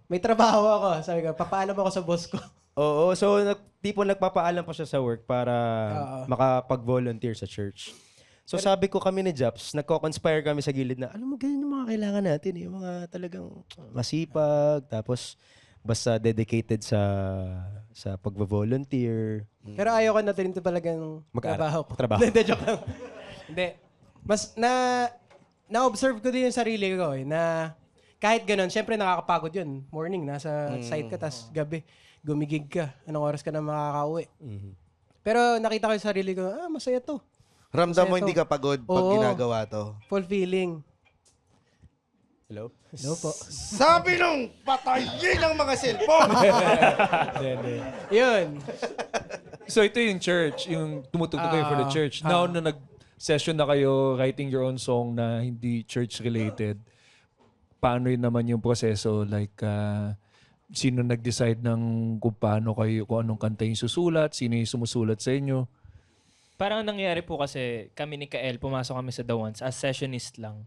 May trabaho ako. Sabi ko, papaalam ako sa boss ko. Oo, so tipo nagpapaalam pa siya sa work para makapag-volunteer sa church. So sabi ko kami ni Japs, nagko-conspire kami sa gilid na, alam mo, ganyan yung mga kailangan natin. Yung mga talagang masipag, tapos basta dedicated sa pag-volunteer. Pero ayaw ko na rin ito talagang trabaho ko. Trabaho. Hindi, joke lang. Hindi. Mas na-observe ko din yung sarili ko na kahit ganun, syempre nakakapagod yun. Morning, nasa site ka, tas gabi, gumigig ka. Anong oras ka na makakauwi. Pero nakita ko yung sarili ko, masaya to. Ramdam mo hindi ka pagod pag ginagawa to. Fulfilling. Hello? Hello po. Sabi nung patayin ang mga cellphone! Yun. So ito yung church, yung tumutugtog kayo for the church. Now na nag-session na kayo writing your own song na hindi church-related, paano yun naman yung proseso? Like, sino nag-decide ng kung paano kayo, kung anong kanta yung susulat, sino yung sumusulat sa inyo? Parang nangyari po kasi kami ni Kael, pumasok kami sa The Ones as sessionist lang.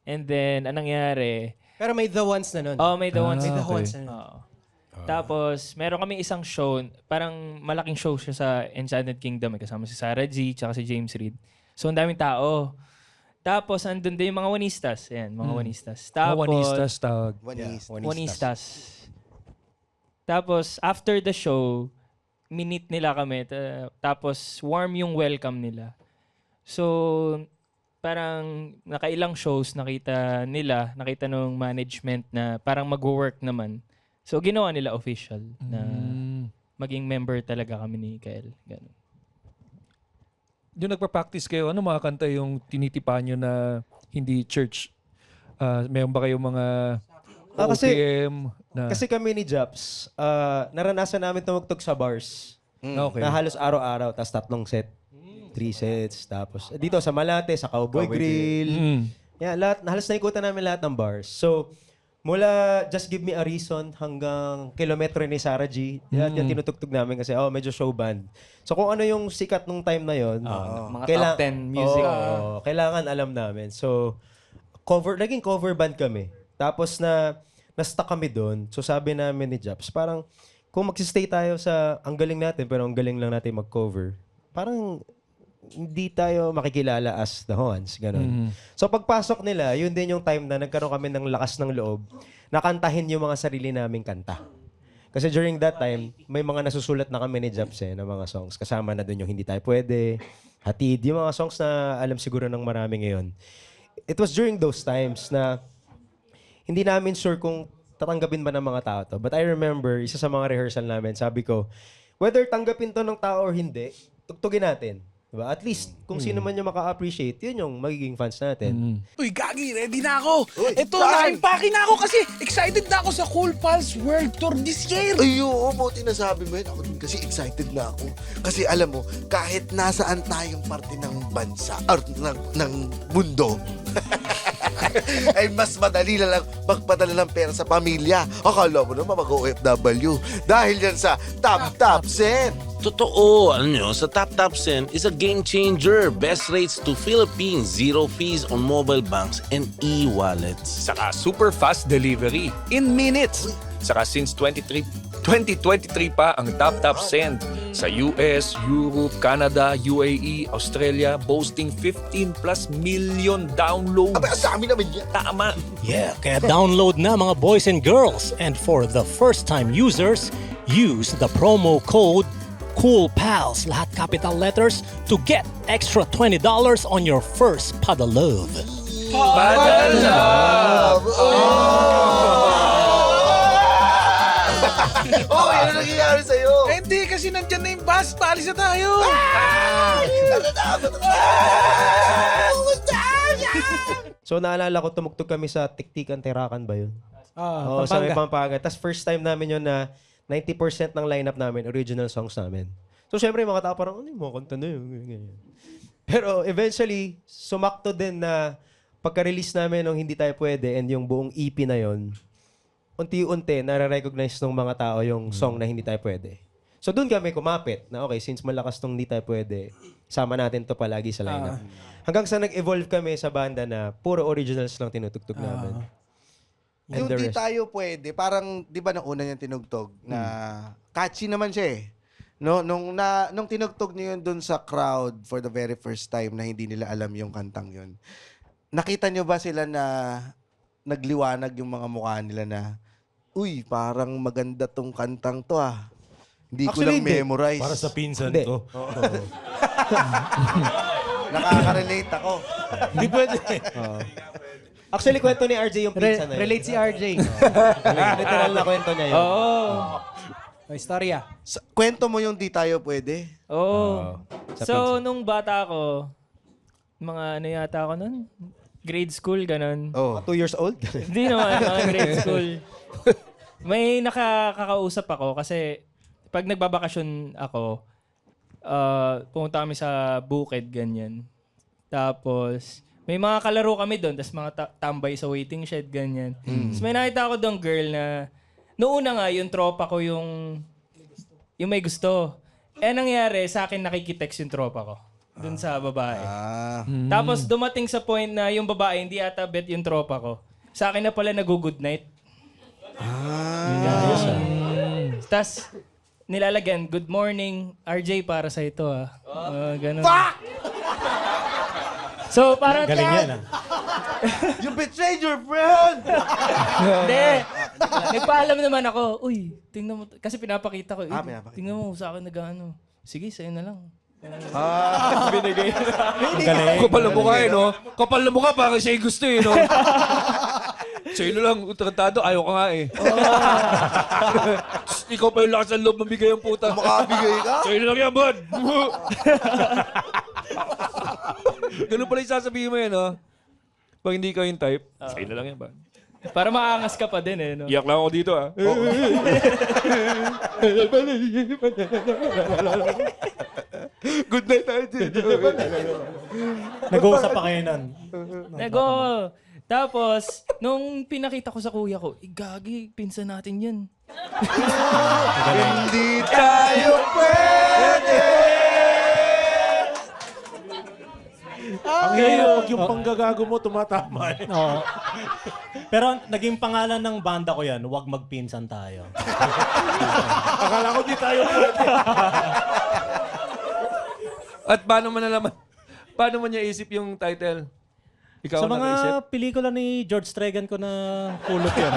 And then, anong nangyari? Pero may The Ones na nun. May The Ones. May The Okay. Ones na nun. Tapos, meron kami isang show, parang malaking show siya sa Enchanted Kingdom. May kasama si Sarah G, tsaka si James Reid. So, ang daming tao. Tapos, andun din yung mga wanistas. Ayan, mga wanistas. Tapos, Wanistas tawag. wanistas. Tapos, after the show, minute nila kami. Tapos, warm yung welcome nila. So, parang nakailang shows nakita nung management na parang mag-work naman. So, ginawa nila official na maging member talaga kami ni Kael. Ganun. Yung nagpa-practice kayo, ano mga kanta yung tinitipan nyo na hindi church? Mayroon ba kayong mga OPM? Kasi kami ni Japs, naranasan namin tumugtog sa bars. Okay. Na halos araw-araw, tapos 3 set. 3 sets. Tapos dito sa Malate, sa Cowboy Grill. Yeah, halos naikutan namin lahat ng bars. So, mula Just Give Me a Reason hanggang Kilometro ni Sarah G, yan tinutugtog namin kasi medyo show band. So kung ano yung sikat nung time na yon, mga top 10 music. Kailangan alam namin. So, naging cover band kami. Tapos na-stuck kami doon. So sabi namin ni Japs, parang kung magsistay tayo sa ang galing natin pero ang galing lang natin mag-cover, parang hindi tayo makikilala as the Hans. Ganun. So pagpasok nila, yun din yung time na nagkaroon kami ng lakas ng loob na kantahin yung mga sarili naming kanta. Kasi during that time, may mga nasusulat na kami ni Japs na mga songs. Kasama na doon yung Hindi Tayo Pwede, Hatid, yung mga songs na alam siguro ng marami ngayon. It was during those times na hindi namin sure kung tatanggapin ba ng mga tao to. But I remember, isa sa mga rehearsal namin, sabi ko, whether tanggapin to ng tao or hindi, tugtugin natin. Diba? At least, kung sino man yung maka-appreciate, yun yung magiging fans natin. Uy, Gagi, ready na ako. Ito, na-impake na ako kasi excited na ako sa Cool Pals World Tour this year. Ay, oo, buti nasabi mo yun. Ako din kasi excited na ako. Kasi alam mo, kahit nasaan tayong parte ng bansa, or ng mundo, ay mas madali na lang magpadala ng pera sa pamilya. Akala mo naman mag-OFW. Dahil yan sa Top Sen. Totoo, alam nyo, sa Top Sen is a game changer. Best rates to Philippines, 0 fees on mobile banks and e-wallets. Saka super fast delivery in minutes. Saka since 2023 pa ang Top Send sa US, Europe, Canada, UAE, Australia, boasting 15+ million downloads. Aba, sa amin naman yan. Tama. Yeah, kaya download na mga boys and girls. And for the first-time users, use the promo code COOLPALS, lahat capital letters, to get extra $20 on your first Padalove. Padalove! Oh, yan ang nangyayari sa'yo. Hindi, kasi nandyan na yung bus. Paalis na tayo. So naalala ko, tumugtog kami sa Tiktikan Terakan ba yun? Oo, sa Pampanga. Tapos first time namin yun na 90% ng lineup namin, original songs namin. So syempre yung mga tao parang, ano yung mga kanta na yun? Ganyan. Pero eventually, sumakto din na pagka-release namin nung Hindi Tayo Pwede and yung buong EP na yon, unti-unti nare-recognize ng mga tao yung song na Hindi Tayo Pwede. So doon kami kumapit na okay, since malakas tong Hindi Tayo Pwede, sama natin to palagi sa lineup. Hanggang sa nag-evolve kami sa banda na puro originals lang tinutugtog namin. And Yung the Di rest. Tayo Pwede, parang, di ba nung una niyang tinugtog na catchy naman siya eh. No, nung tinugtog niyo yun dun sa crowd for the very first time na hindi nila alam yung kantang yun, nakita niyo ba sila na nagliwanag yung mga mukha nila na, uy, parang maganda tong kantang to ah. Hindi ko lang memorize. Para sa pinsan Hindi. ko. Nakaka-relate ako. Hindi pwede. Actually, kwento ni RJ yung pinsan na yun. Relate si RJ. Literal na kwento niya yun. Istorya. Kwento mo yung Di Tayo Pwede. Oo. Sa So, nung bata ako, mga ano yata ako nun? Grade school, ganun. Oh. 2 years old? Hindi naman, mga grade school. May nakakausap ako kasi pag nagbabakasyon ako, pumunta kami sa bukid, ganyan. Tapos, may mga kalaro kami doon, tapos mga tambay sa waiting shed, ganyan. Tapos may nakita ako doon girl na, noong una nga, yung tropa ko yung may gusto. Nangyari, sa akin nakikitext yung tropa ko. Doon sa babae. Tapos dumating sa point na yung babae, hindi ata bet yung tropa ko. Sa akin na pala nag-good night. Tapos, nilalagyan, good morning, RJ, para sa ito ah. Ganun. Fuck! So, parang... Galing yan ah. You betrayed your friend! Hindi. Nagpaalam naman ako, uy, tingnan mo. Kasi pinapakita ko. Pinapakita. Tingnan mo sa akin nag-ano. Sige, sa'yo na lang. Binigay. Galing. Kapal na mukha eh, no? Kapal na mukha, parang siya yung gusto eh, no? Sa'yo na lang, utrantado, ayaw ka nga eh. Ikaw pa yung lakas ng loob mabigay ang puta. Makabigay ka? Sa'yo na lang yan, bud! Ganun pala yung sasabihin mo yan, no? Pag hindi ka yung type, sa'yo na lang yan, bud. Para maangas ka pa din eh, no? Iyak lang ako dito, ah. Good night, RJ. Nag-uusap pa kayo nun. Nego. Tapos, nung pinakita ko sa kuya ko, gagi, pinsan natin yun. Hindi tayo pwede! Ang hirap yung panggagago mo tumatama eh. Oo. Pero naging pangalan ng banda ko yan, Huwag Magpinsan Tayo. Akala ko di tayo pwede. At paano mo nalaman? Paano mo niya isip yung title? Ikaw Sa ang mga nakaisip? pelikula ni George Stregan ko na pulot yan.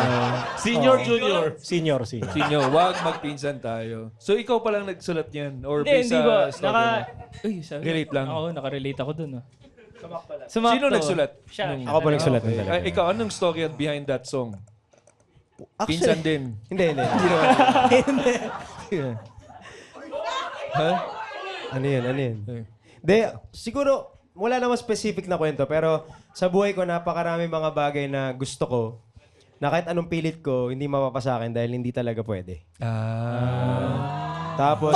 Senior, Oo. junior. Senior. Sinyo, wag magpinsan tayo. So ikaw palang nagsulat niyan? Or Hindi, based hindi ba? sa story mo? Uy, sabi. Relate lang. Oo, nakarelate ako dun. Sino nagsulat? Siya. Ako pa nagsulat ng talaga. Ay, ikaw, anong story behind that song? Pinsan din. Hindi. Ha? Ano yun? Hindi, siguro, wala naman specific na kwento, pero sa buhay ko, napakarami mga bagay na gusto ko, na kahit anong pilit ko, hindi mapapasa akin dahil hindi talaga pwede. Tapos...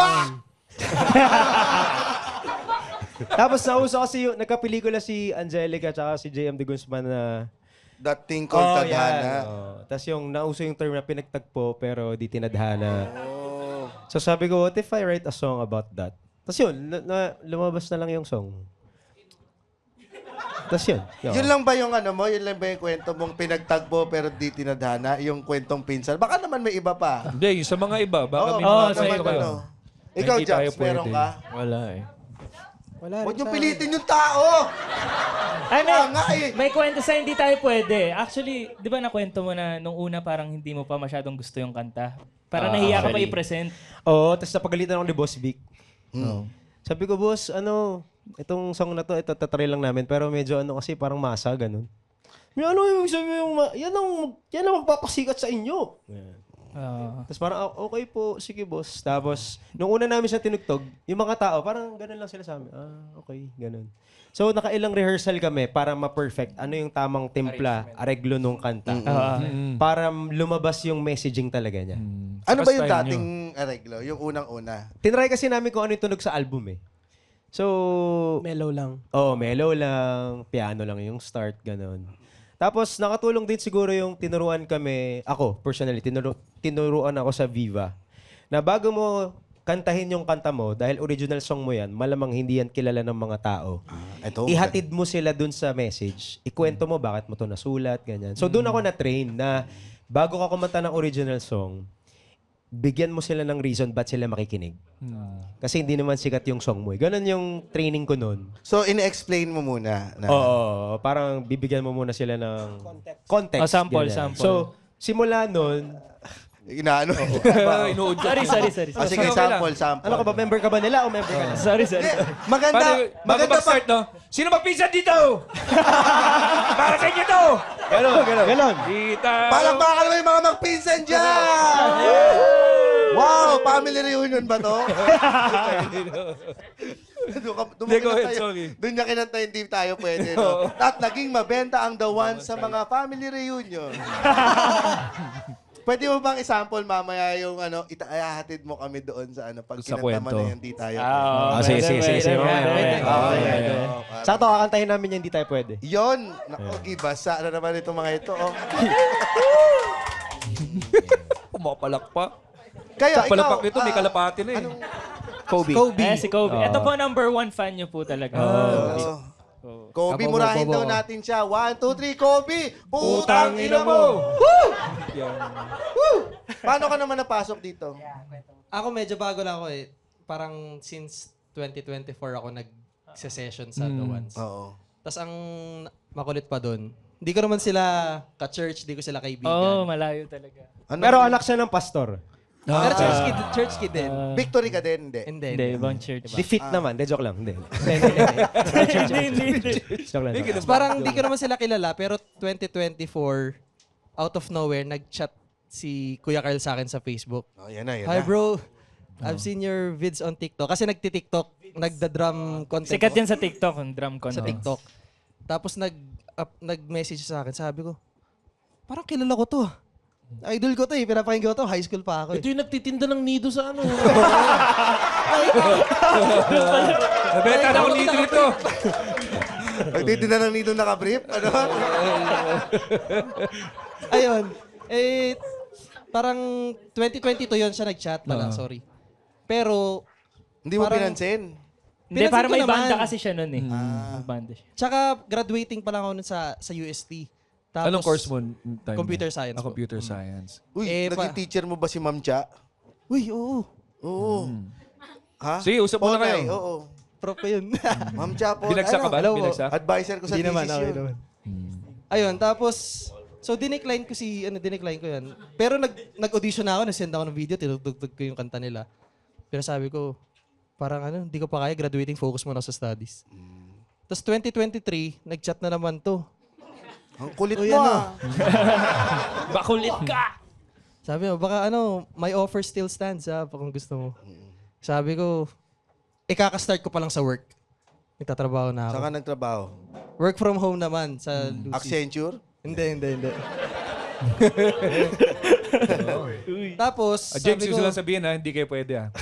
Tapos nauso kasi yung nagkapelikula si Angelica at si JM De Guzman na... That thing called tadhana. Tapos yung nauso yung term na pinagtagpo pero di tinadhana. So sabi ko, what if I write a song about that? Tapos yun, lumabas na lang yung song. Tapos yun. Yun lang ba yung ano mo? Yun lang ba yung kwento mong pinagtagpo pero di tinadhana? Yung kwentong pinsan? Baka naman may iba pa. Hindi, yung sa mga iba. Baka may baka mga naman kwento kayo. ano. Ikaw, Hindi tayo Jax, meron pwede. ka? Wala eh. Huwag niyong pilitin yung tao! Ay, nga eh. may kwento sa hindi tayo pwede. Actually, di ba nakwento mo na nung una parang hindi mo pa masyadong gusto yung kanta? Parang nahiya ka pa i-present. Oo, tapos napagalitan ako ni Boss Vic. Sabi ko, boss, itong song na to, ito tatry lang namin, pero medyo kasi parang masa, ganun. May ano yung sabi yung, yan ang magpapasikat sa inyo. Tapos parang, okay po, sige boss. Tapos, nung una namin siya tinugtog, yung mga tao, parang ganun lang sila sa amin. Okay, ganun. So, nakailang rehearsal kami para ma-perfect ano yung tamang timpla, areglo nung kanta. Para lumabas yung messaging talaga niya. Ano ba yung dating areglo? Yung unang-una? Tinry kasi namin kung ano yung tunog sa album eh. So, Mellow lang. Oo, mellow lang, piano lang yung start, ganun. Tapos, nakatulong din siguro yung tinuruan kami, ako, personally, tinuruan ako sa Viva, na bago mo kantahin yung kanta mo, dahil original song mo yan, malamang hindi yan kilala ng mga tao. Ihatid mo sila dun sa message. Ikwento mo bakit mo to nasulat, ganyan. So, dun ako na-train na bago ka kumanta ng original song, bigyan mo sila ng reason ba't sila makikinig. Kasi hindi naman sikat yung song mo. Ganon yung training ko nun. So, in-explain mo muna. Na... Oo, parang bibigyan mo muna sila ng context. Sample. So, simula nun, inaano? Inuud ko. Sorry. Sige, sample. Ano ka ba? Member ka ba nila o member ka na? Sorry. Maganda mag-start, no? Sino magpinsan dito? Para sa inyo to! Ganon. Palakpakan mo yung mga magpinsan dyan! Wow! Family reunion ba to? Doon niya kinanta, hindi tayo pwede. No? At naging mabenta ang The One sa mga family reunion. Pwede mo bang i-sample mamaya yung itahatid mo kami doon sa pag kinanta mo na hindi tayo pwede. Sige. Sakto, kakantahin namin yung hindi tayo pwede. Yun! Naku, basa na naman itong mga ito. Pumapalakpak. Kaya, sa palakpak nito, may kalapati na eh. Kobe. Si Kobe. Ito po, number 1 fan niyo po talaga. Kobe, murahin daw natin siya. 1, 2, 3, Kobe! Putang ina mo! Paano ka naman napasok dito? Ako medyo bago lang ako eh. Parang since 2024 ako nag-session sa The Ones. Oo. Tapos ang makulit pa doon, hindi ko naman sila ka-church, hindi ko sila kaibigan. Oo, malayo talaga. Pero anak siya ng pastor. Pero church kid din. Victory ka din, hindi? Hindi, ibang church. Defeat naman. De, joke lang. Hindi. Joke lang. Parang hindi ko naman sila kilala, pero 2024, out of nowhere, nag-chat si Kuya Carl sa akin sa Facebook. Yan na. Hi bro, I've seen your vids on TikTok. Kasi nagti-TikTok, nagda-drum content. Sikat yan sa TikTok, ang drum content. Sa TikTok. Tapos nag-message sa akin, sabi ko, parang kilala ko to. Idol ko to eh, pinapakinggan ko to, high school pa ako eh. Ito yung nagtitinda ng nido sa ano. Nabenta na ako nido nito. Nagtitinda ng nido naka-brief? Ano? Ayun. Parang 2022 yun siya nag-chat pala, sorry. Pero, hindi mo pinansin? Hindi, parang may banda kasi siya nun eh. May banda siya. Tsaka graduating pa lang ako nun sa UST. Tapos, anong course mo? Computer science. Computer science. Uy, naging teacher mo ba si Ma'am Cha? Uy, oo. Oo. Ha? Sige, usap mo na kayo. Oo. Prof ko yun. Ma'am Cha po. Binagsak ka ba? Binagsak? Advisor ko sa thesis yun. Ayun, tapos, so dinecline ko yan. Pero nag-audition na ako, nag-send ako ng video, tinutugtog ko yung kanta nila. Pero sabi ko, parang hindi ko pa kaya, graduating, focus muna sa studies. Tapos 2023, nag-chat na naman to. Ang kulit mo Bakulit ka! Sabi mo, baka my offer still stands kung gusto mo. Sabi ko, ikaka-start ko pa lang sa work. Nagtatrabaho na ako. Saan ka nagtrabaho? Work from home naman sa Lucy. Accenture? Hindi. Tapos, James, sabi ko, gusto lang sabihin hindi kayo pwede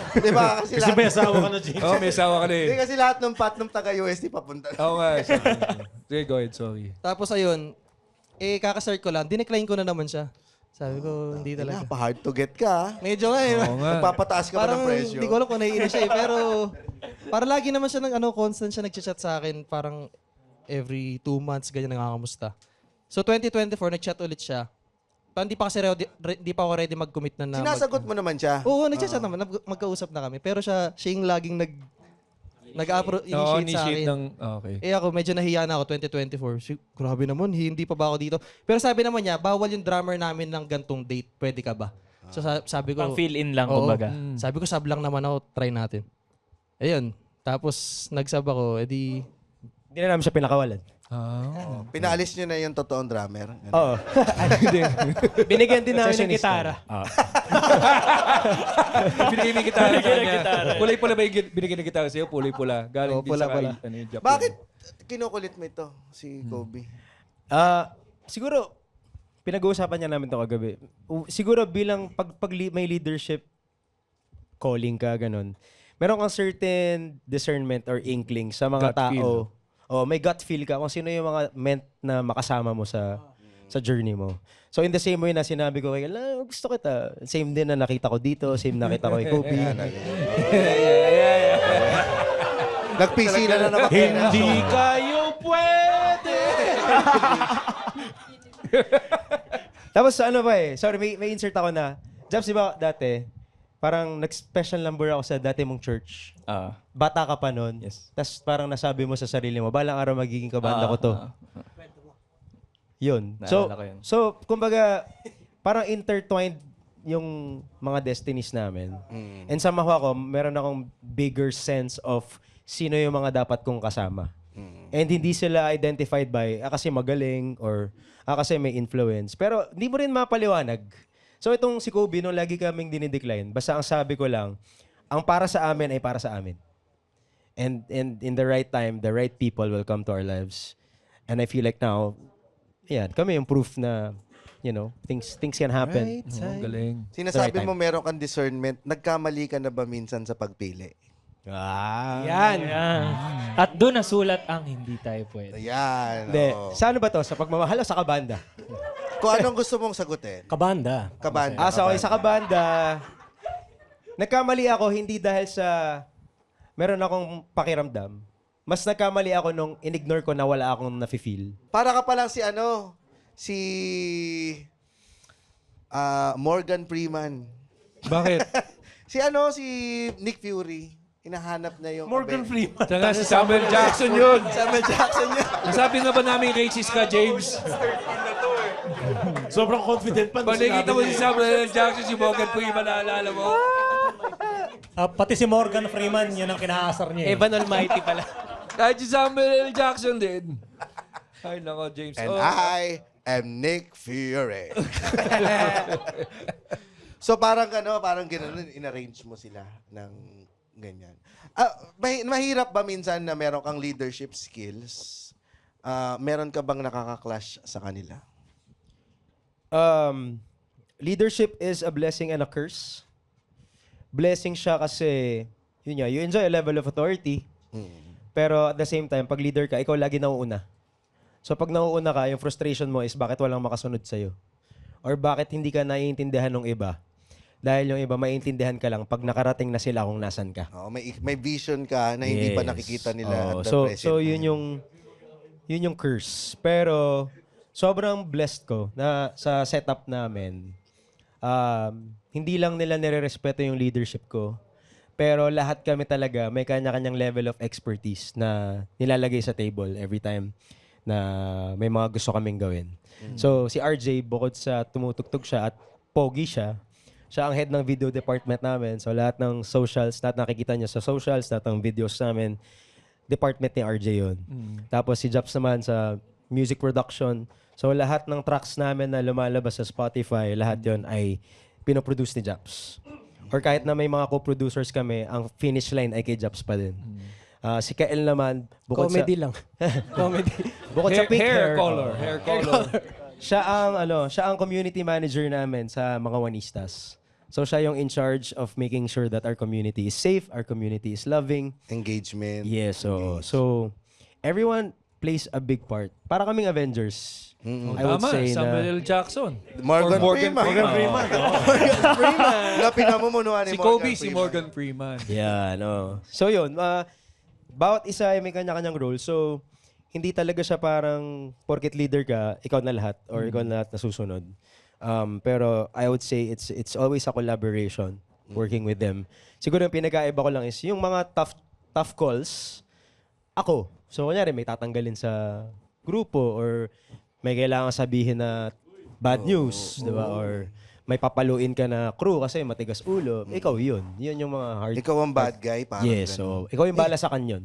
Di ba? Kasi may asawa ka na, James. Oo, may asawa ka na eh. Hindi kasi lahat ng patnum taga-UST papunta. Oo nga. Sige, go ahead, sorry. Tapos ayun, kakastart ko lang, dinecline ko na naman siya. Sabi ko, hindi talaga. Pa-hard to get ka. Medyo nga eh. Nagpapataas ka pa ng presyo. Hindi ko alam kung naiinis siya eh. Pero, para lagi naman siya constant siya nag-chat sa akin. Parang every 2 months, ganyan nangangamusta. So 2024, nag-chat ulit siya. Hindi pa ako ready mag-commit na. Sinasagot mo naman siya? Oo, nag-chat naman. Magkausap na kami. Pero siya yung laging nag-initiate sa akin. Okay. Ako, medyo nahiya na ako 2024. Grabe naman, hindi pa ba ako dito? Pero sabi naman niya, bawal yung drummer namin ng gantong date. Pwede ka ba? So sabi ko... Pang fill in lang, kumbaga. Sabi ko, sub lang naman ako, try natin. Ayun. Tapos, nag-sub ako, edi... Hindi na namin siya pinakawalan. Pinaalis nyo na yung totoong drummer. Ganun. Oo. Binigyan din namin ng Sessionista. gitara. Binigyan ng gitara sa kanya. Pulay-pula ba yung binigyan ng gitara sa'yo? Pulay-pula. Galing din sa pula-pula. Japan. Bakit kinukulit mo ito, si Kobe? Siguro, pinag-uusapan niya namin ito kagabi. Siguro bilang may leadership calling ka, ganun. Meron kang certain discernment or inkling sa mga Gut tao. feel. May gut feel ka kung sino yung mga meant na makasama mo sa journey mo. So in the same way na sinabi ko kay gusto kita. Same din na nakita ko dito, same nakita ko kay Kobe. Nagpisila na naman. Hindi kayo pwede! Tapos ano ba sorry, may insert ako na. Jobs, di ba dati, parang nag-special number ako sa dati mong church. Bata ka pa nun. Yes. Tapos parang nasabi mo sa sarili mo, balang araw magiging kabanda ko to. Yun. Naalala ko yun. So, kumbaga, parang intertwined yung mga destinies namin. And somehow ako, meron akong bigger sense of sino yung mga dapat kong kasama. And hindi sila identified by, kasi magaling or kasi may influence. Pero hindi mo rin mapaliwanag. So itong si Kobe, nung lagi kaming dinidecline, basta ang sabi ko lang, ang para sa amin ay para sa amin. And in the right time, the right people will come to our lives. And I feel like now, kami yung proof na, things can happen. Galing. Sinasabi mo meron kang discernment. Nagkamali ka na ba minsan sa pagpili? Yan. At doon nasulat ang hindi tayo pwede. Ayan. Hindi. Sa ano ba to? Sa pagmamahal o sa kabanda? Kung anong gusto mong sagutin. Kabanda. Kabanda. Sa kabanda, nagkamali ako hindi dahil sa meron akong pakiramdam. Mas nagkamali ako nung in-ignore ko na wala akong nafe-feel. Para ka pa lang si Morgan Freeman. Bakit? si Nick Fury. Hinahanap na yung Morgan Freeman. Tanga si Samuel Jackson yun. Samuel Jackson yun. Nasabi nga ba namin racist ka, James? Sobrang confident pa. Pag nakikita mo si Samuel Jackson, si Morgan Freeman, naalala mo? Pati si Morgan Freeman, yun ang kinaasar niya. Evan Almighty pala. Kahit si Samuel Jackson din. Ay, nako, James. And I am Nick Fury. So parang gano'n, in-arrange mo sila ng ganyan. Mahirap ba minsan na meron kang leadership skills? Meron ka bang nakaka-clash sa kanila? Leadership is a blessing and a curse. Blessing siya kasi, you enjoy a level of authority. Pero at the same time, pag leader ka, ikaw lagi nauuna. So pag nauuna ka, yung frustration mo is bakit walang makasunod sa'yo? Or bakit hindi ka naiintindihan ng iba? Dahil yung iba, maiintindihan ka lang pag nakarating na sila kung nasan ka. May vision ka na hindi pa nakikita nila at the present. So yun yung curse. Pero sobrang blessed ko na sa setup namin, hindi lang nila nire-respeto yung leadership ko, pero lahat kami talaga may kanya-kanyang level of expertise na nilalagay sa table every time na may mga gusto kaming gawin. So si RJ, bukod sa tumutugtog siya at pogi siya ang head ng video department namin. So lahat ng socials, lahat nakikita niya sa socials, lahat ng videos namin, department ni RJ yun. Tapos si Japs naman sa music production. So lahat ng tracks namin na lumalabas sa Spotify, lahat yon ay pinoproduce ni Japs. Or kahit na may mga co-producers kami, ang finish line ay kay Japs pa din. Si Kael naman, bukod Comedy lang. Comedy. Bukod sa pink hair color. siya ang community manager namin sa mga Wanistas. So siya yung in charge of making sure that our community is safe, our community is loving. Engagement. Yes, so everyone plays a big part. Para kaming Avengers. I would say Samuel Jackson. Morgan Freeman. Na pinamumunuan ni Si Morgan Kobe, Freeman. si Morgan Freeman. Yeah, no. So yun, bawat isa ay may kanya-kanyang role. So hindi talaga siya parang porket leader ka, ikaw na lahat or ikaw na lahat nasusunod. Pero I would say it's always a collaboration working with them. Siguro yung pinagkaiba ko lang is yung mga tough calls, ako. So kunyari may tatanggalin sa grupo or may kailangan sabihin na bad news, di ba? Or may papaluin ka na crew kasi matigas ulo. Ikaw yun. Yun yung mga hard. Ikaw ang bad guy. Parang yes, so ikaw yung bala sa kanyon.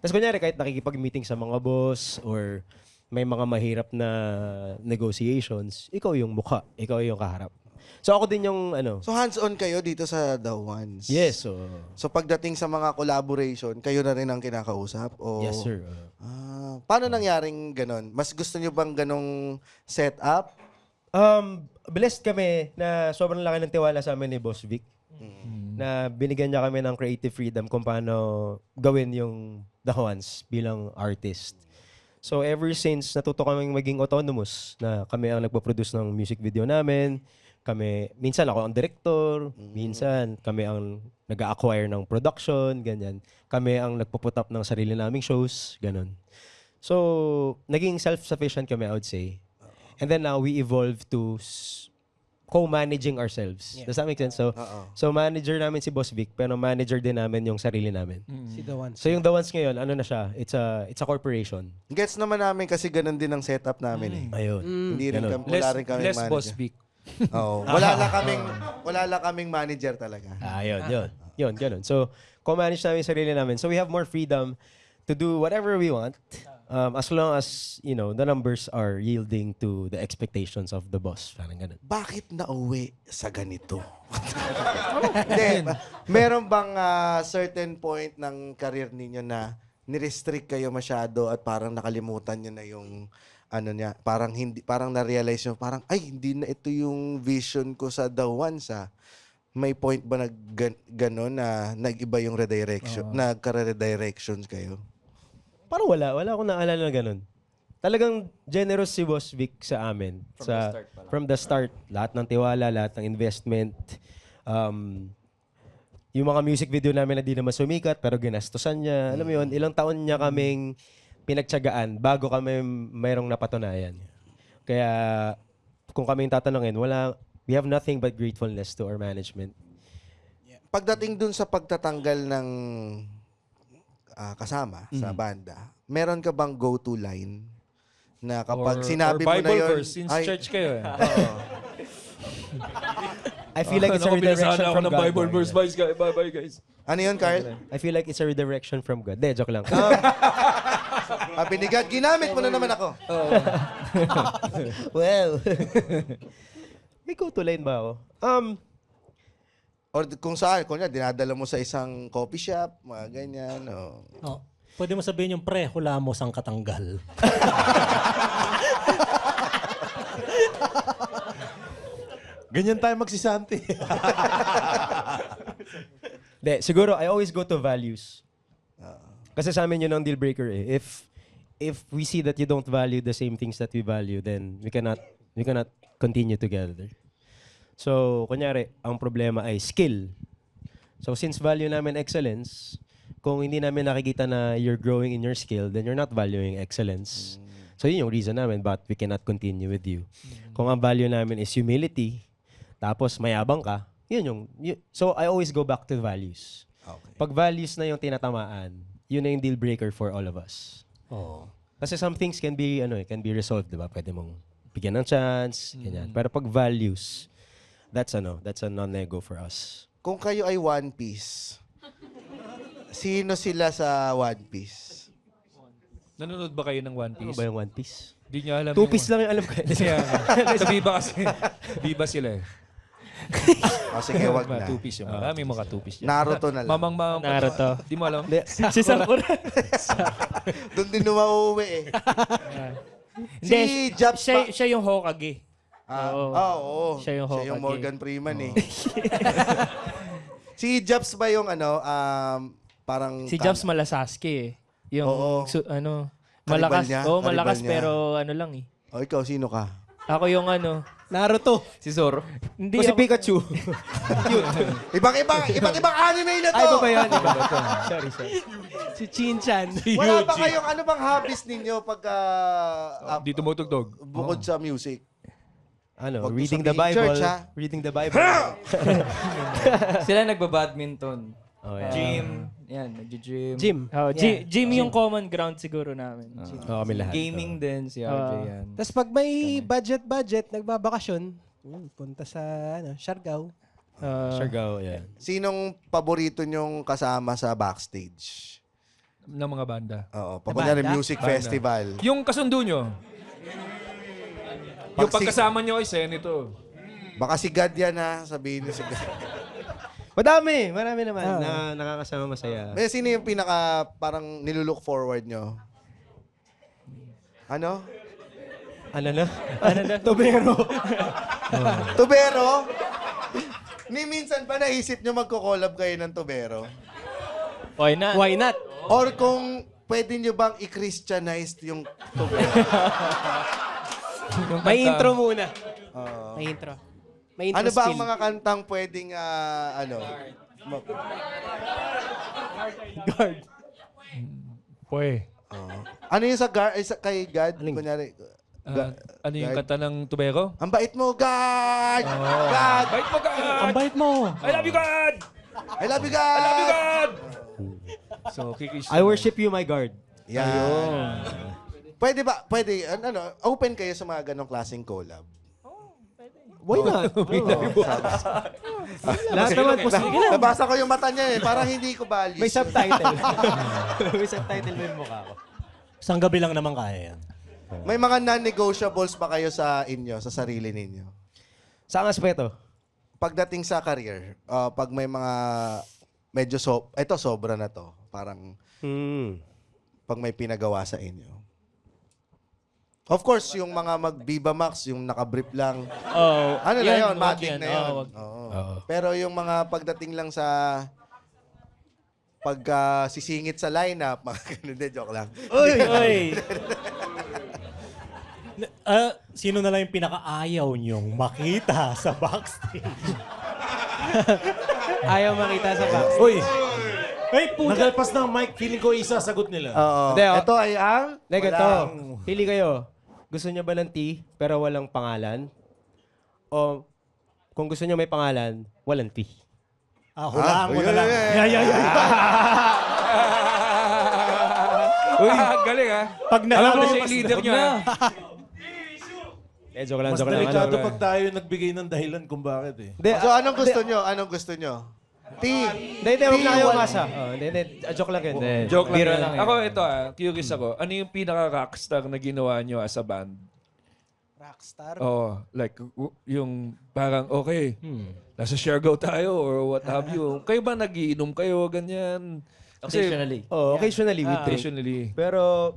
Tapos kunyari, kahit nakikipag-meeting sa mga boss or may mga mahirap na negotiations, ikaw yung mukha, ikaw yung kaharap. So ako din yung ano. So hands-on kayo dito sa The Ones? Yes. So pagdating sa mga collaboration, kayo na rin ang kinakausap? O... Yes, sir. Paano nangyaring ganon? Mas gusto nyo bang ganong setup? Blessed kami na sobrang laki ng tiwala sa amin ni Boss Vic. Na binigyan niya kami ng creative freedom kung paano gawin yung The Ones bilang artist. So ever since natuto kaming maging autonomous, na kami ang nagpo-produce ng music video namin, minsan ako ang director, minsan kami ang nag-acquire ng production, ganyan. Kami ang nagpo-put up ng sarili naming shows, ganun. So, naging self-sufficient kami, I would say. And then now, we evolved to co-managing ourselves. Does that make sense? So manager namin si Boss Vic, pero manager din namin yung sarili namin. Si The Ones. So yung The Ones ngayon, ano na siya? It's a corporation. Gets naman namin kasi ganun din ang setup namin eh. Ayun. Hindi rin kami, wala rin kaming Less manager. Boss Vic. Oo. Wala lang kaming manager talaga. Yun, ganun. So, co-manage namin yung sarili namin. So, we have more freedom to do whatever we want as long as, the numbers are yielding to the expectations of the boss. Parang ganun. Bakit nauwi sa ganito? Hindi. Meron bang certain point ng career ninyo na nirestrict kayo masyado at parang nakalimutan nyo na yung parang na-realize nyo, parang, hindi na ito yung vision ko sa The Ones, May point ba na gano'n na nag-iba yung redirection, nagka-redirections kayo? Parang wala akong naalala na ganun. Talagang generous si Boss Vic sa amin. From the start. Lahat ng tiwala, lahat ng investment. Yung mga music video namin na di naman sumikat, pero ginastosan niya. Alam mo yun, ilang taon niya kaming pinagtiyagaan bago kami mayroong napatunayan. Kaya kung kaming tatanungin, we have nothing but gratefulness to our management. Pagdating dun sa pagtatanggal ng kasama sa banda, meron ka bang go-to line na kapag sinabi mo na yun... Verse, since church kayo eh. I feel like it's a redirection from God. Bible verse, bye guys. Ano yun, Carl? I feel like it's a redirection from God. Joke lang. Binigad, ginamit mo na naman ako. Well, may go-to line ba ako? Or kung saan, dinadala mo sa isang coffee shop, mga ganyan. Pwede mo sabihin yung hula mo sang katanggal. Ganyan tayo magsisanti. Siguro, I always go to values. Kasi sa amin yun ang deal breaker eh. If we see that you don't value the same things that we value, then we cannot continue together. So, kunyari, ang problema ay skill. So, since value namin excellence, kung hindi namin nakikita na you're growing in your skill, then you're not valuing excellence. So, yun yung reason namin but we cannot continue with you. Kung ang value namin is humility, tapos mayabang ka, so, I always go back to values. Okay. Pag values na yung tinatamaan, yun na yung deal breaker for all of us. Kasi some things can be resolved, di ba? Pwede mong bigyan ng chance, ganyan. Pero pag values, that's a non-nego for us. Kung kayo ay One Piece, sino sila sa One Piece? Nanonood ba kayo ng One Piece? Ano ba yung One Piece? Hindi niya alam. Two Piece lang yung alam ko. Sa Viva kasi. Viva sila eh. Sige, wag na. Two Piece yung marami mga Two Piece dyan. Naruto na lang. Naruto. Di mo alam? Si Sakura. Doon din umauwi eh. Si Japs siya yung Hokage. Oo. Siya yung Hokage. Morgan Freeman eh. Si Japs ba yung parang... Si Japs mala Sasuke eh. Yung malakas. Malakas niya. pero lang eh. Ikaw, sino ka? Ako yung Naruto. Si Zoro. Hindi si Pikachu. Ibang anime na to. Ay, ba yan? Sorry. Si Chinchan. Wala ba kayong ano bang hobbies ninyo pagka... Dito mo tugtog. Bukod sa music? Reading the Bible. Reading the Bible. Sila nagbabadminton. Gym. Yan, nag-gym. Gym yung common ground siguro namin. Kami lahat. Gaming din si RJ yan. Tapos pag may budget, nagbabakasyon, punta sa Siargao. Siargao, yan. Sinong paborito nyong kasama sa backstage? ng mga banda. Oo, pag kunyari music Banda. festival. Yung kasundo nyo. Yung Pag si- pagkasama nyo kay Senator. Baka si God yan ha, sabihin niyo si God. Marami naman na nakakasama masaya. Eh, sino yung pinaka parang nilulook forward nyo? Ano? Ano na? Tubero. Tubero? Ni minsan ba naisip nyo magko-collab kayo ng Tubero? Why not? Why not? Or kung pwede nyo bang i-Christianize yung Tubero? May intro muna. May intro. May intro Ano ba ang skill. mga kantang pwedeng, ano? Guard. Pwe. Ano yung kay God? Kunyari, Ano yung kanta ng Tubero? ang bait mo, God! Oh. God! Bait mo, God! Ang bait mo! I love you, God! I love you, God! I love you, God! So, kikis. I worship you, my guard. Yan. Pwede ba, open kayo sa mga ganong klaseng collab? Why not? Lahat naman posible. Nabasa ko yung mata niya parang hindi ko values. May subtitle. May subtitle ba yung mukha ko? Isang gabi lang naman kaya yan. May mga non-negotiables ba kayo sa inyo, sa sarili ninyo? Saan aspeto? Pagdating sa career, pag may mga medyo sobra na to. Parang pag may pinagawa sa inyo. Of course, yung mga mag-Viva Max, yung naka-brief lang. Oh, Ano na yun? wag Matic yan. na yun. Wag. Oo. Pero yung mga pagdating lang sa sisingit sa lineup, mga ganun din, joke lang. Uy! Sino na lang yung pinakaayaw niyong makita sa backstage? Ayaw makita sa backstage. Uy! Ay, puta! Nagalpas ng mic, feeling ko isa sagot nila. Oo. Hindi, Ito ay ang... Like ito. walang- Pili kayo. Gusto niyo ba ng T pero walang pangalan? O kung gusto niyo may pangalan, walang T? Hulaan mo Uy, na lang. uy, uy. Uy, galing ha. Pag Alam mo nalaman siya yung leader niya. Joke lang, Mas joke lang. delikado Ano? pag tayo nagbigay ng dahilan kung bakit eh. Hindi, So, anong gusto nyo? Anong gusto nyo? Hindi, huwag na kayo umasa. Hindi, joke lang yun. Joke lang. Biro yan. lang yun. Ako, ito curious ako. Ano yung pinaka-rockstar na ginawa nyo as a band? Rockstar? Oh, like, yung parang, okay, nasa Siargao tayo or what have you. Kayo ba nagiinom kayo, ganyan? Occasionally. Oh, occasionally we drink. Occasionally. Pero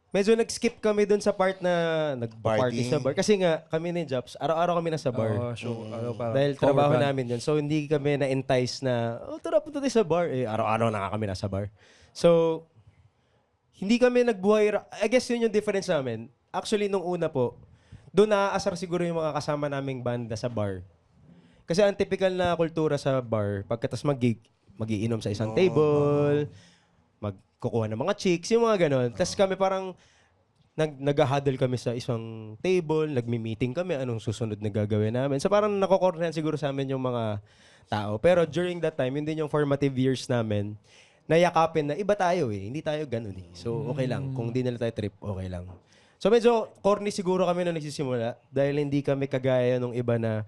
medyo nag-skip kami dun sa part na nag-party Party. sa bar. Kasi nga, kami ni Jobs, araw-araw kami nasa bar. Oh, so, parang Dahil cover trabaho band. namin yun. So, hindi kami na-entice na, tara, punta tayo sa bar. Araw-araw na kami nasa bar. So, hindi kami nagbuhay. I guess yun yung difference namin. Actually, nung una po, doon naaasar siguro yung mga kasama naming banda sa bar. Kasi ang typical na kultura sa bar, pagkatas mag-gig, magiinom sa isang table, magkukuha ng mga chicks, yung mga ganon. Tapos kami parang nag-huddle kami sa isang table, nagmi-meeting kami, anong susunod na gagawin namin. So parang nakokordinan siguro sa amin yung mga tao. Pero during that time, yun din yung formative years namin, nayakapin na iba tayo eh. Hindi tayo ganun eh. So okay lang. Kung di nila tayo trip, okay lang. So medyo corny siguro kami nung nagsisimula dahil hindi kami kagaya nung iba na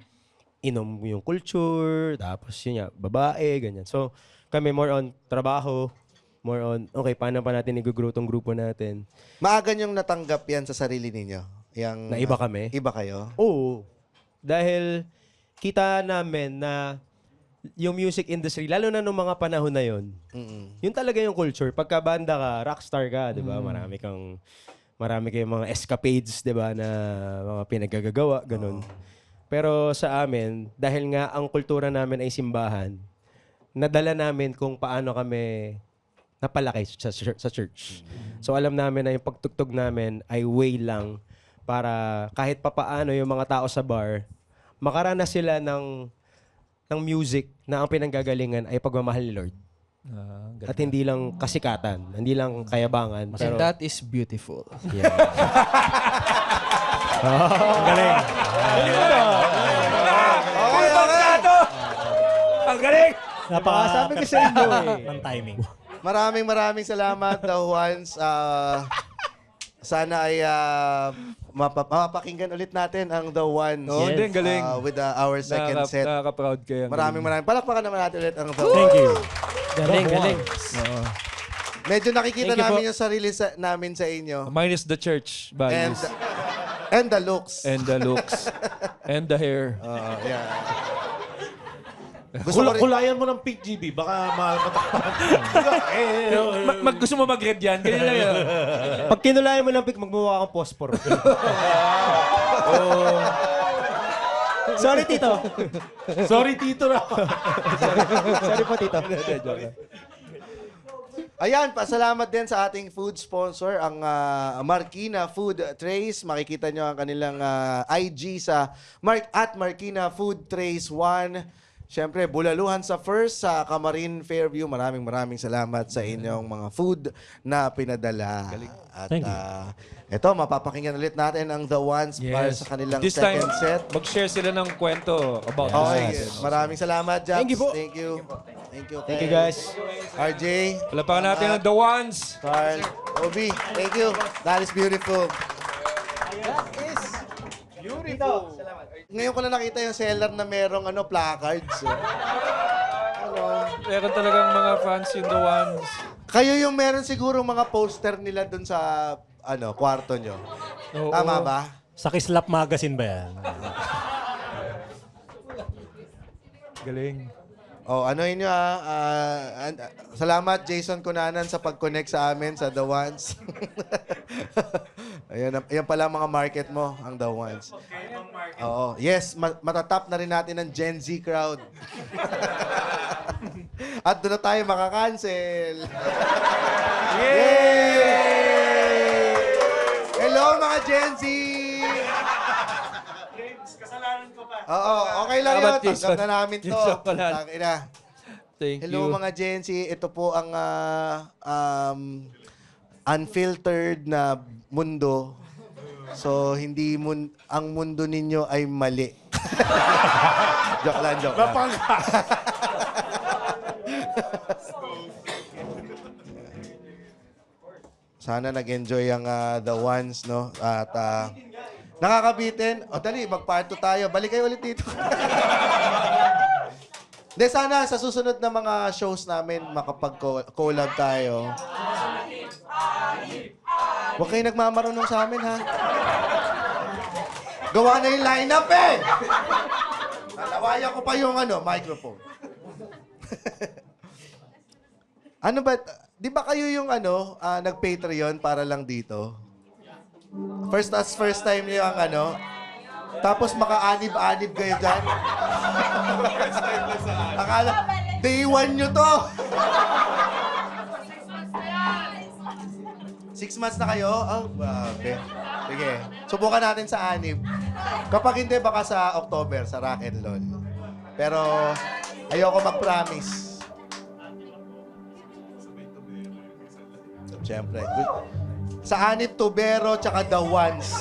inom yung culture, tapos yun nga, babae, ganyan. So kami more on trabaho, more on, okay, paano pa natin i-grow tong grupo natin. Maaga niyong natanggap yan sa sarili ninyo? Yang, Na iba kami? Iba kayo? Oo. Dahil kita namin na yung music industry, lalo na nung mga panahon na yun, yun talaga yung culture. Pagka banda ka, rockstar ka, di ba? Marami kayong mga escapades, di ba, na mga pinaggagawa, ganun. Pero sa amin, dahil nga ang kultura namin ay simbahan, nadala namin kung paano kami napalaki sa church. So alam namin na yung pagtugtog namin ay way lang para kahit papaano yung mga tao sa bar, makaranas sila ng music na ang pinanggagalingan ay pagmamahal ni Lord. At hindi lang kasikatan, hindi lang kayabangan. And that is beautiful. Yeah. Galing. Ang galing! Sabi ko sa inyo eh. Ang timing. Maraming salamat, The Ones. Sana ay mapapakinggan ulit natin ang The Ones. Oo, din, galing. With our second set. Nakaka-proud kayo. Maraming. Palakpakan naman natin ulit ang The Ones. Thank you. Galing. Oo. Medyo nakikita Thank you namin po. yung sarili namin sa inyo. Minus the church values. And the looks. And the looks. And the hair. Yeah. Kulayan mo ng pink GB, baka matakpan. Gusto mo mag-red yan? Ganyan lang yan. Pag kinulayan mo ng pic, magmumukha kang pospor. Sorry, Tito. Sorry, Tito na. Sorry po, Tito. Ayan, pasalamat din sa ating food sponsor, ang Marikina Food Trays. Makikita nyo ang kanilang IG sa Marikina Food Trays 1. Siyempre, bulaluhan sa First, sa Camarin Fairview. Maraming salamat sa inyong mga food na pinadala. At Thank you. ito, mapapakinggan ulit natin ang The Ones para sa kanilang This time, second set. mag-share sila ng kwento about Okay, this. maraming salamat, Jax. Thank you po. Thank you. Thank you. Thank you, guys. RJ. Palapakan natin ang The Ones. Carl. Obi, thank you. That is beautiful. Beautiful. Ngayon ko na nakita yung seller na merong placards. Meron talagang mga fans yung The Ones. Kayo yung meron siguro mga poster nila dun sa kwarto nyo. Oo. Tama ba? Sa Kislap Magazine ba yan? Galing. Anuhin nyo salamat Jason Cunanan sa pag-connect sa amin sa The Ones. Ayan pala ang mga market mo, ang The Ones. Oo. Yes, matatap na rin natin ang Gen Z crowd. At doon na tayo makakancel. Yay! Hello mga Gen Z! Kasalanan ko pa. Oo, okay lang Salamat, yun. Tanggap na namin to. Jason Cunanan. Tangina. Thank Hello you. mga Gen Z. Ito po ang unfiltered na mundo. So, hindi ang mundo ninyo ay mali. Joke lang. Sana nag-enjoy ang The Ones, no? At nakakabitin. Dali, mag-part 2 tayo. Balik kayo ulit dito. De, sana sa susunod na mga shows namin makapag-collab tayo. Huwag kayo nagmamarunong sa amin, ha? Gawa na yung lineup, eh! Nalawayan ko pa yung microphone. Ano ba? Di ba kayo yung nag-Patreon para lang dito? First time niyo ang tapos maka-anib-anib kayo dyan. Akala, day 1 nyo to. 6 months na kayo? Oh, grabe. Sige, subukan natin sa anib. Kapag hindi, baka sa October, sa Rock and Roll. Pero, ayoko mag-promise. Siyempre. Sa anib, tubero, tsaka the ones.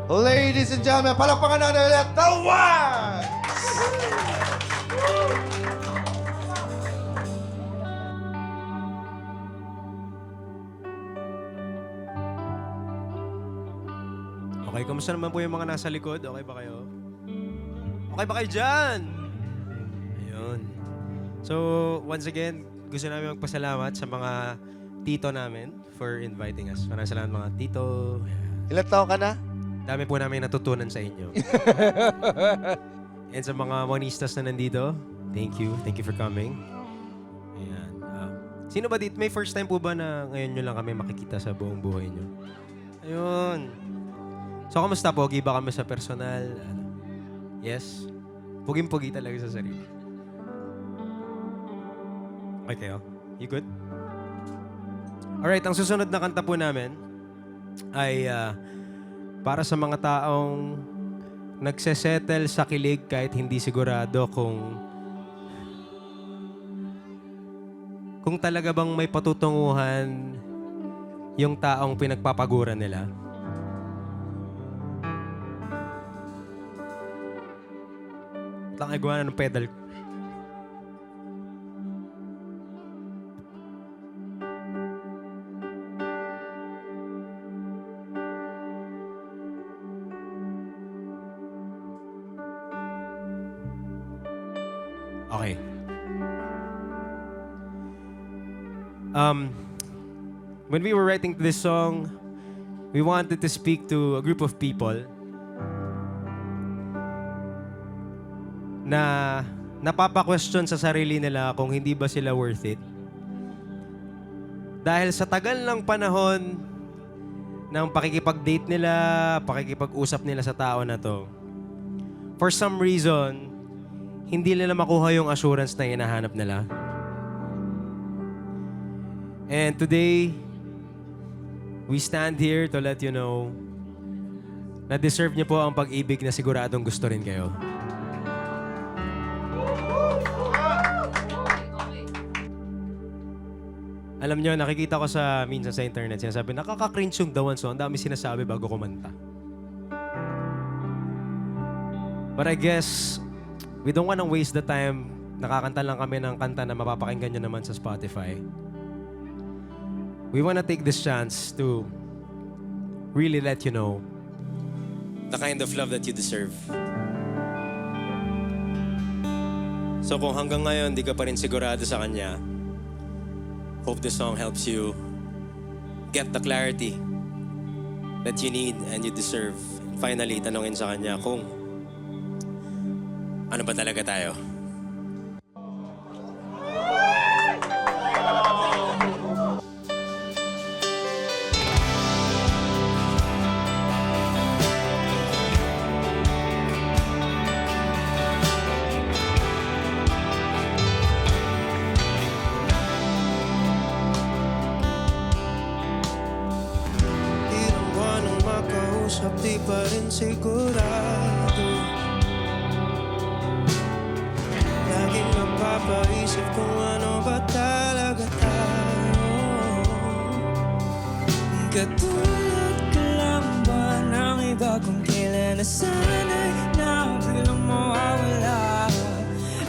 Ladies and gentlemen, palakpakan natin ulit, the ones! Okay, kamusta naman po yung mga nasa likod? Okay ba kayo? Okay ba kayo dyan? Ayun. So, once again, gusto namin magpasalamat sa mga tito namin for inviting us. Maraming salamat mga tito. Ilan taon ka na? Dami po namin natutunan sa inyo. And sa mga monistas na nandito, thank you. Thank you for coming. Ayan. Sino ba dito? May first time po ba na ngayon nyo lang kami makikita sa buong buhay nyo? Ayun. So, kamusta? Pogi ba kami sa personal? Yes? Puging-pugi talaga sa sarili. Okay, you good? Alright, ang susunod na kanta po namin ay para sa mga taong nagsesettle sa kilig kahit hindi sigurado kung talaga bang may patutunguhan yung taong pinagpapaguran nila. Lang ay gawa na ng pedal. Okay. When we were writing this song, we wanted to speak to a group of people na napapa-question sa sarili nila kung hindi ba sila worth it. Dahil sa tagal ng panahon ng pakikipag-date nila, pakikipag-usap nila sa tao na to, for some reason, hindi nila makuha yung assurance na hinahanap nila. And today, we stand here to let you know na deserve niyo po ang pag-ibig na siguradong gusto rin kayo. Alam nyo, nakikita ko minsan sa internet, sinasabi, nakaka-cringe yung dawan song, ang dami sinasabi bago kumanta. But I guess, we don't wanna waste the time. Nakakanta lang kami ng kanta na mapapakinggan nyo naman sa Spotify. We wanna take this chance to really let you know the kind of love that you deserve. So kung hanggang ngayon di ka pa rin sigurado sa kanya, hope this song helps you get the clarity that you need and you deserve. And finally, tanongin sa kanya kung ano ba talaga tayo? Di pa rin sigurado. Laging napapaisip kung ano ba talaga tayo. Katulad ka lang ba ng iba kung kailan na sana'y nabiglang mawawala.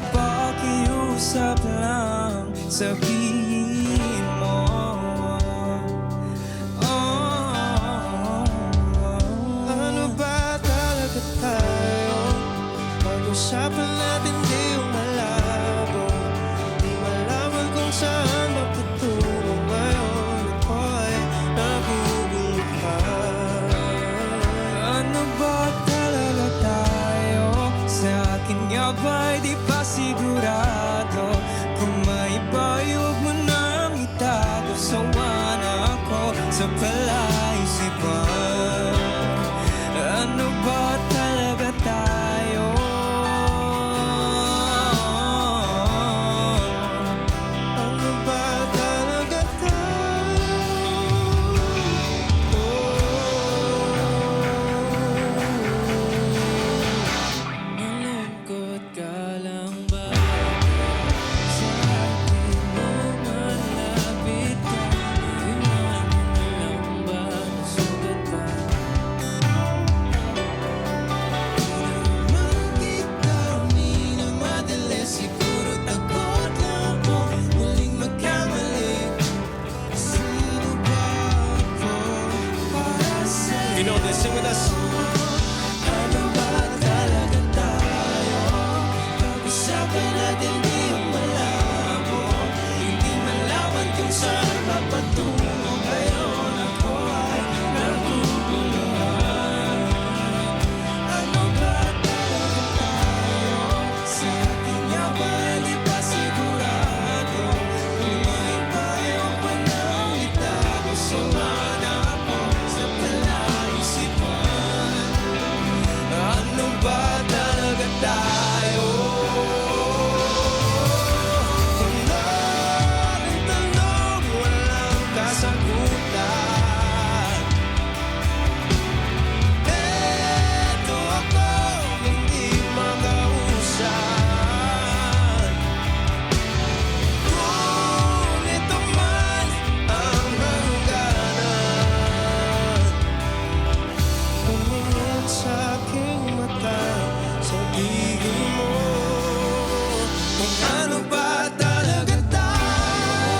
Pakiusap lang, sabihin mo. Pag-usapan natin di yung malabo. Di malaman kung saan magtutungo ngayon. Ako'y nagugulo pa. Ano ba talaga tayo? Sa akin nga ba'y di pa sigurado? Kung may bayog mo nang itago, sawa na ako sa palaisipan. Ano ba talaga tayo? You know this, sing with us. Ano ba talaga tayo? Pag-usapan natin di yung malabo. Hindi malaman kung saan papatungo ngayon. Ako ay naguguluhan. Ano ba talaga tayo? Sa akin nga ba di pa sigurado? Kung may bayo pa nang itago, sumana ako sa palaisipan. Ano ba talaga tayo? Kung maraming tanong, walang kasagutan. Eto ako, hindi makausap. Kung ito man ang hangganan, tumingin sa aking mata, sabihin mo kung ano ba talaga tayo.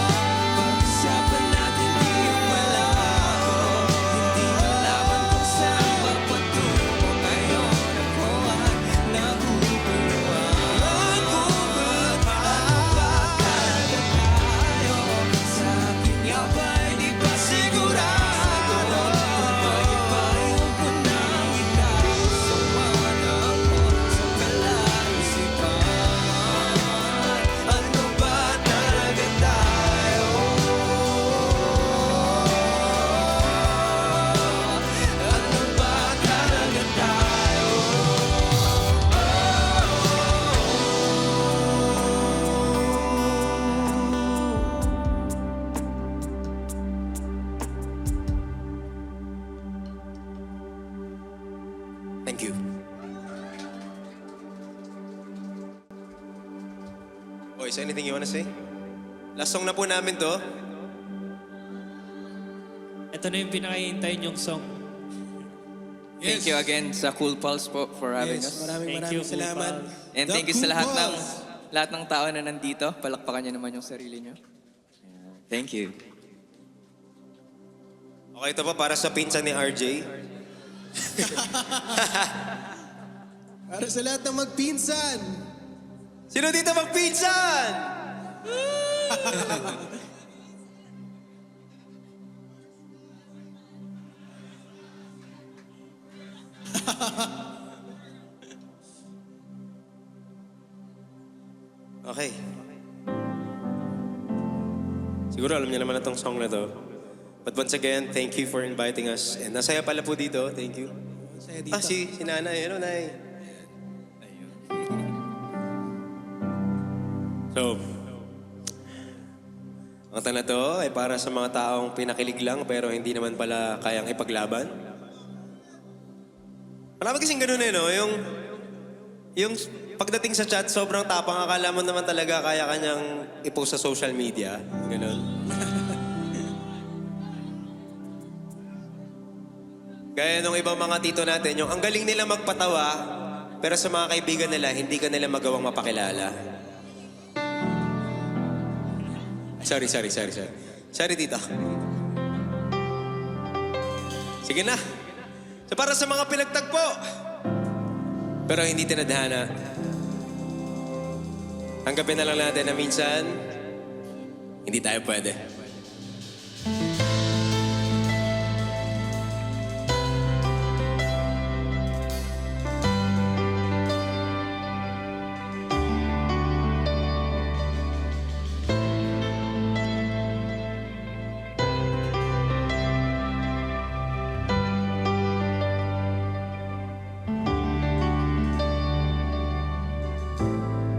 Pag-usapan natin di yung malabo. Hindi malaman kung saan papatungo ngayon. Ako ay naguguluhan. Boys, anything you wanna say? Last song na po namin to. Ito na yung pinakahihintay niyong song. Thank you again sa Cool Pulse po for having us. Maraming salamat. And thank you sa lahat ng tao na nandito. Palakpakan niyo naman yung sarili niyo. Thank you. Okay, ito pa para sa pinsan ni RJ. Para sa lahat ng magpinsan. Sino dito magpinsan? Okay. Siguro alam niyo naman na tong song na to. But once again, thank you for inviting us. And nasaya pala po dito. Thank you. Masaya dito. Si nanay. Ano, nay? So, ang kanta na to ay para sa mga taong pinakilig lang pero hindi naman pala kayang ipaglaban. Marami kasing ganun no? Yung pagdating sa chat, sobrang tapang. Akala mo naman talaga kaya kanyang i-post sa social media. Ganun. Gaya nung ibang mga tito natin, yung ang galing nila magpatawa, pero sa mga kaibigan nila, hindi ka nila magawang mapakilala. Sorry. Sorry, tito. Sige na. So para sa mga pinagtagpo, pero hindi tinadhana, tanggapin na lang natin na minsan, hindi tayo pwede.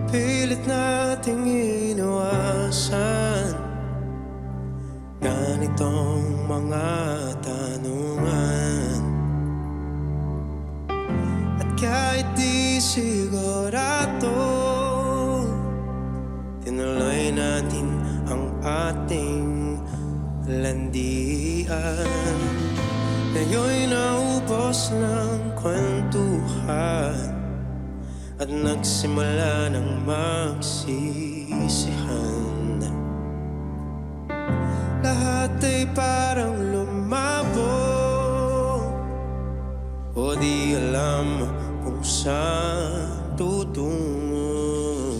Pilit nating iniwasan ganitong mga tanungan. At kahit di sigurado, tinuloy natin ang ating landian. Ngayon'y naubos ng kwentuhan at nagsimula ng magsisihan. Lahat ay parang lumabo, o di alam kung saan tutungo.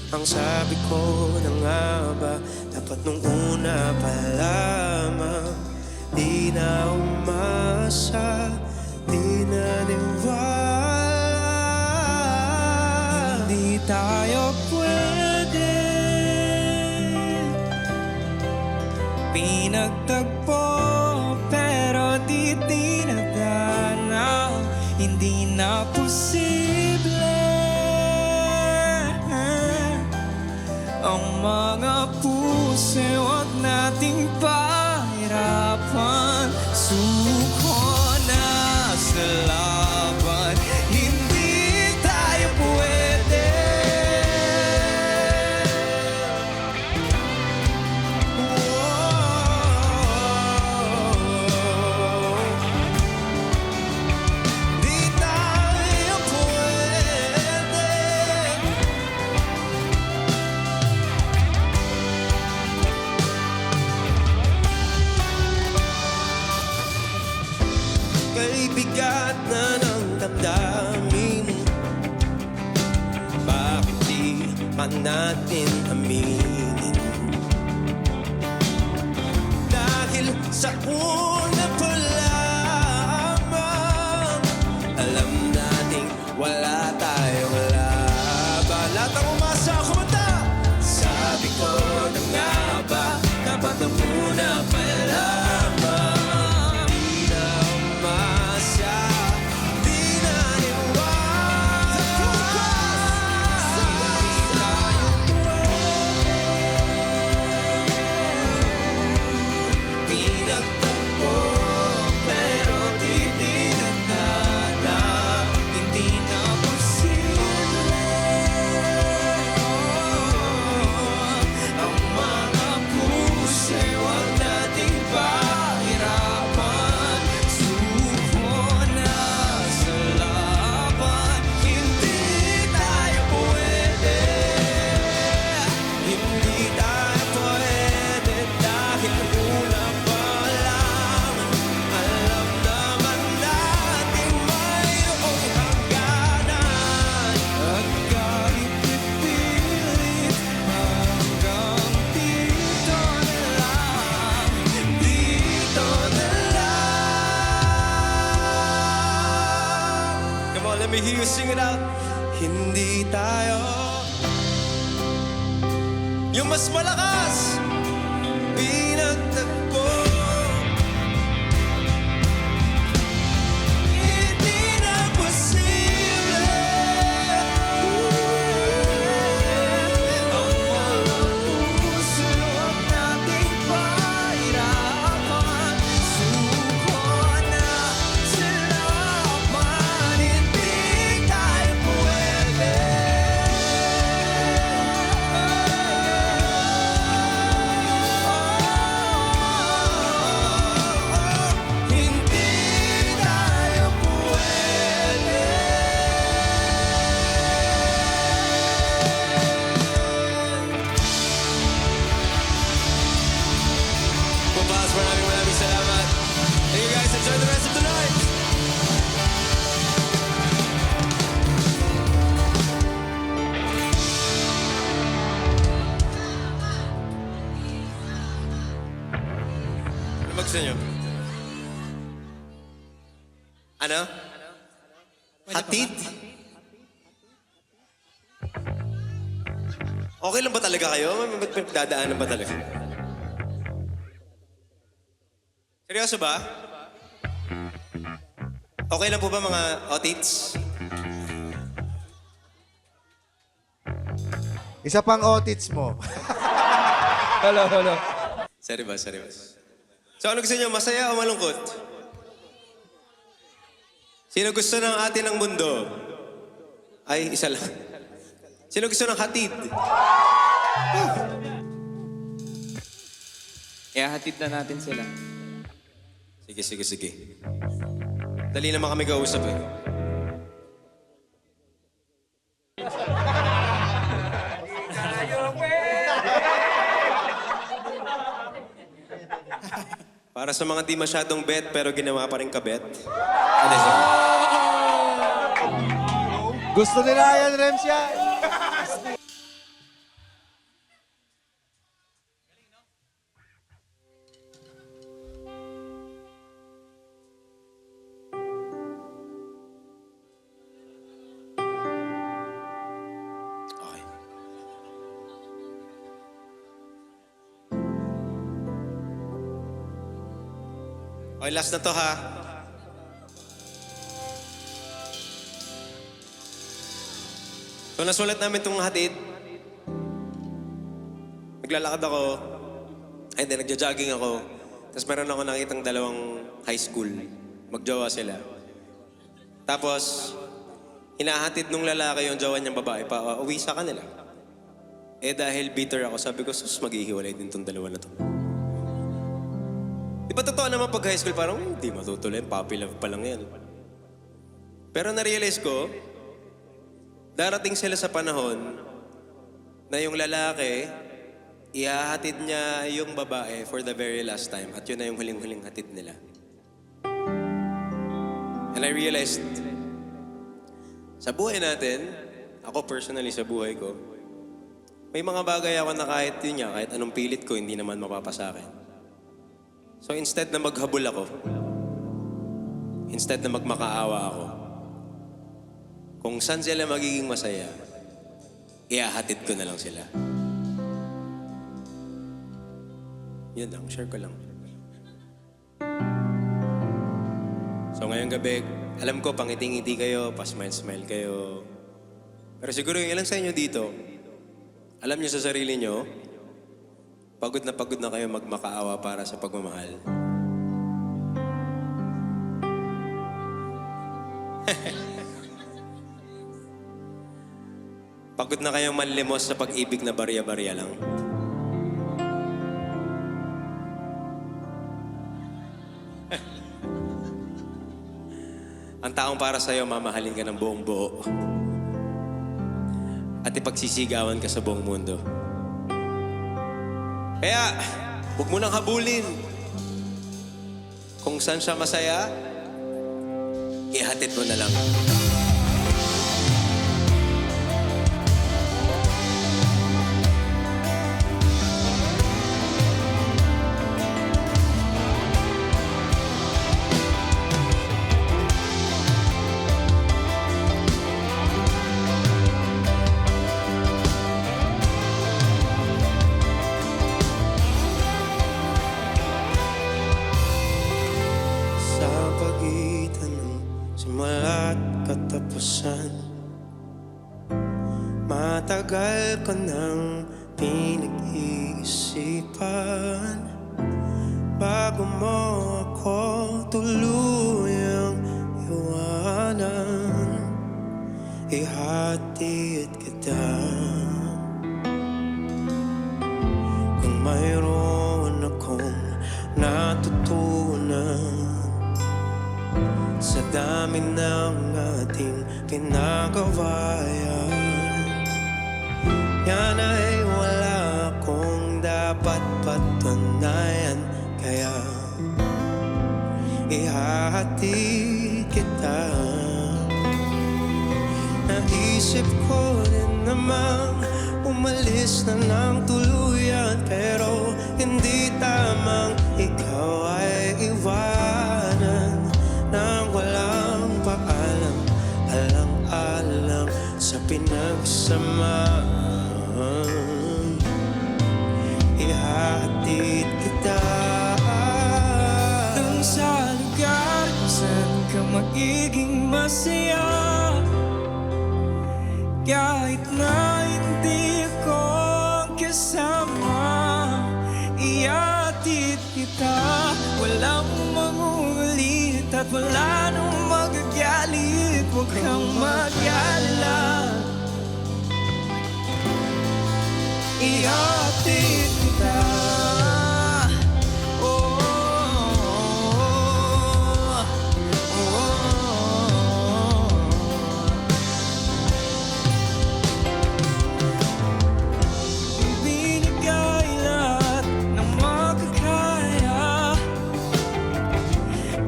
Ang sabi ko na nga ba, dapat nung una pa lamang, di na umasa, di na niwala. Hindi tayo pwede pinagtagpo, pero di tinadhana. Hindi na posible ang mga puso, huwag nating pahirapan. Suko na sa laban, hindi tayo pwede. Di tayo pwede. Kay bigat na ng damdamin, bakit di pa natin aminin? Dahil sa una pa lamang, alam nating wala tayong laban. Lahat ang umasa kumanta. Sabi ko na nga ba, dapat na muna pa lamang. Di na umasa, di na niwala. Hindi tayo pinagtagpo, pero di tinadhana. Hindi na posible sing it out. Hindi tayo yung mas malakas pinagtagpo. Hindi na posible ang mga puso nating pahirapan. Suko na sila man, hindi tayo pwede. Hindi tayo pwede. Kupas, maraming salamat. Thank you guys. Enjoy the rest of the night. Ano ba gusto nyo? Ano? Hatid? Okay lang ba talaga kayo? May dadaanan ba talaga? Seryoso ba? Okay lang po ba mga otits? Isa pang otits mo. Hello. Sorry ba? So ano gusto nyo? Masaya o malungkot? Sino gusto ng atin ng mundo? Ay, isa lang. Sino gusto ng hatid? Kaya hatid na natin sila. Sige. Dali naman kami kausap eh. Para sa mga di masyadong bet pero ginawa pa rin kabet. Ano siya? Gusto nila yan, Rems yan. Okay, last na to ha. So nasulat namin itong hatid. Naglalakad ako. Ay, hindi, nagja-jogging ako. Tapos meron ako nakitang dalawang high school. Magjowa sila. Tapos, hinahatid nung lalaki yung jowa niyang babae pa uwi sa kanila. Eh dahil bitter ako, sabi ko, sus, maghihiwalay din tong dalawa na to. Di ba totoo naman pag high school, parang hindi matutuloy, puppy love pa lang yan. Pero na-realize ko, darating sila sa panahon na yung lalaki, ihahatid niya yung babae for the very last time at yun na yung huling-huling hatid nila. And I realized, sa buhay natin, ako personally sa buhay ko, may mga bagay ako na kahit yun niya, kahit anong pilit ko, hindi naman mapapasakin. So instead na maghabol ako, instead na magmakaawa ako, kung saan sila magiging masaya, ihahatid ko na lang sila. Yun lang, share ko lang. So ngayong gabi, alam ko pangiti-ngiti kayo, pa-smile-smile kayo. Pero siguro yung ilang sa inyo dito, alam niyo sa sarili niyo, pagod na kayo magmakaawa para sa pagmamahal. Pagod na kayong manlimos sa pag-ibig na barya-barya lang. Ang taong para sa'yo, mamahalin ka ng buong buo. At ipagsisigawan ka sa buong mundo. Kaya, huwag mo nang habulin. Kung saan siya masaya, ihatid mo na lang. matagal ko nang pinag-iisipan bago mo ako tuluyang iwanan, ihatid kita. Kung mayroon akong natutunan sa dami ng ating pinagawa, yan ay wala akong dapat patunayan, kaya ihahatid kita. Naisip ko rin namang umalis na ng tuluyan, pero hindi tamang ikaw ay iwanan nang walang paalam, alang-alang sa pinagsamaan. Ihatid kita dun sa lugar kung saan ka magiging masaya, kahit na hindi ko kasama. Ihatid kita, walang mangulit at wala nang magagalit. Huwag kang mag-alala, ihatid kita.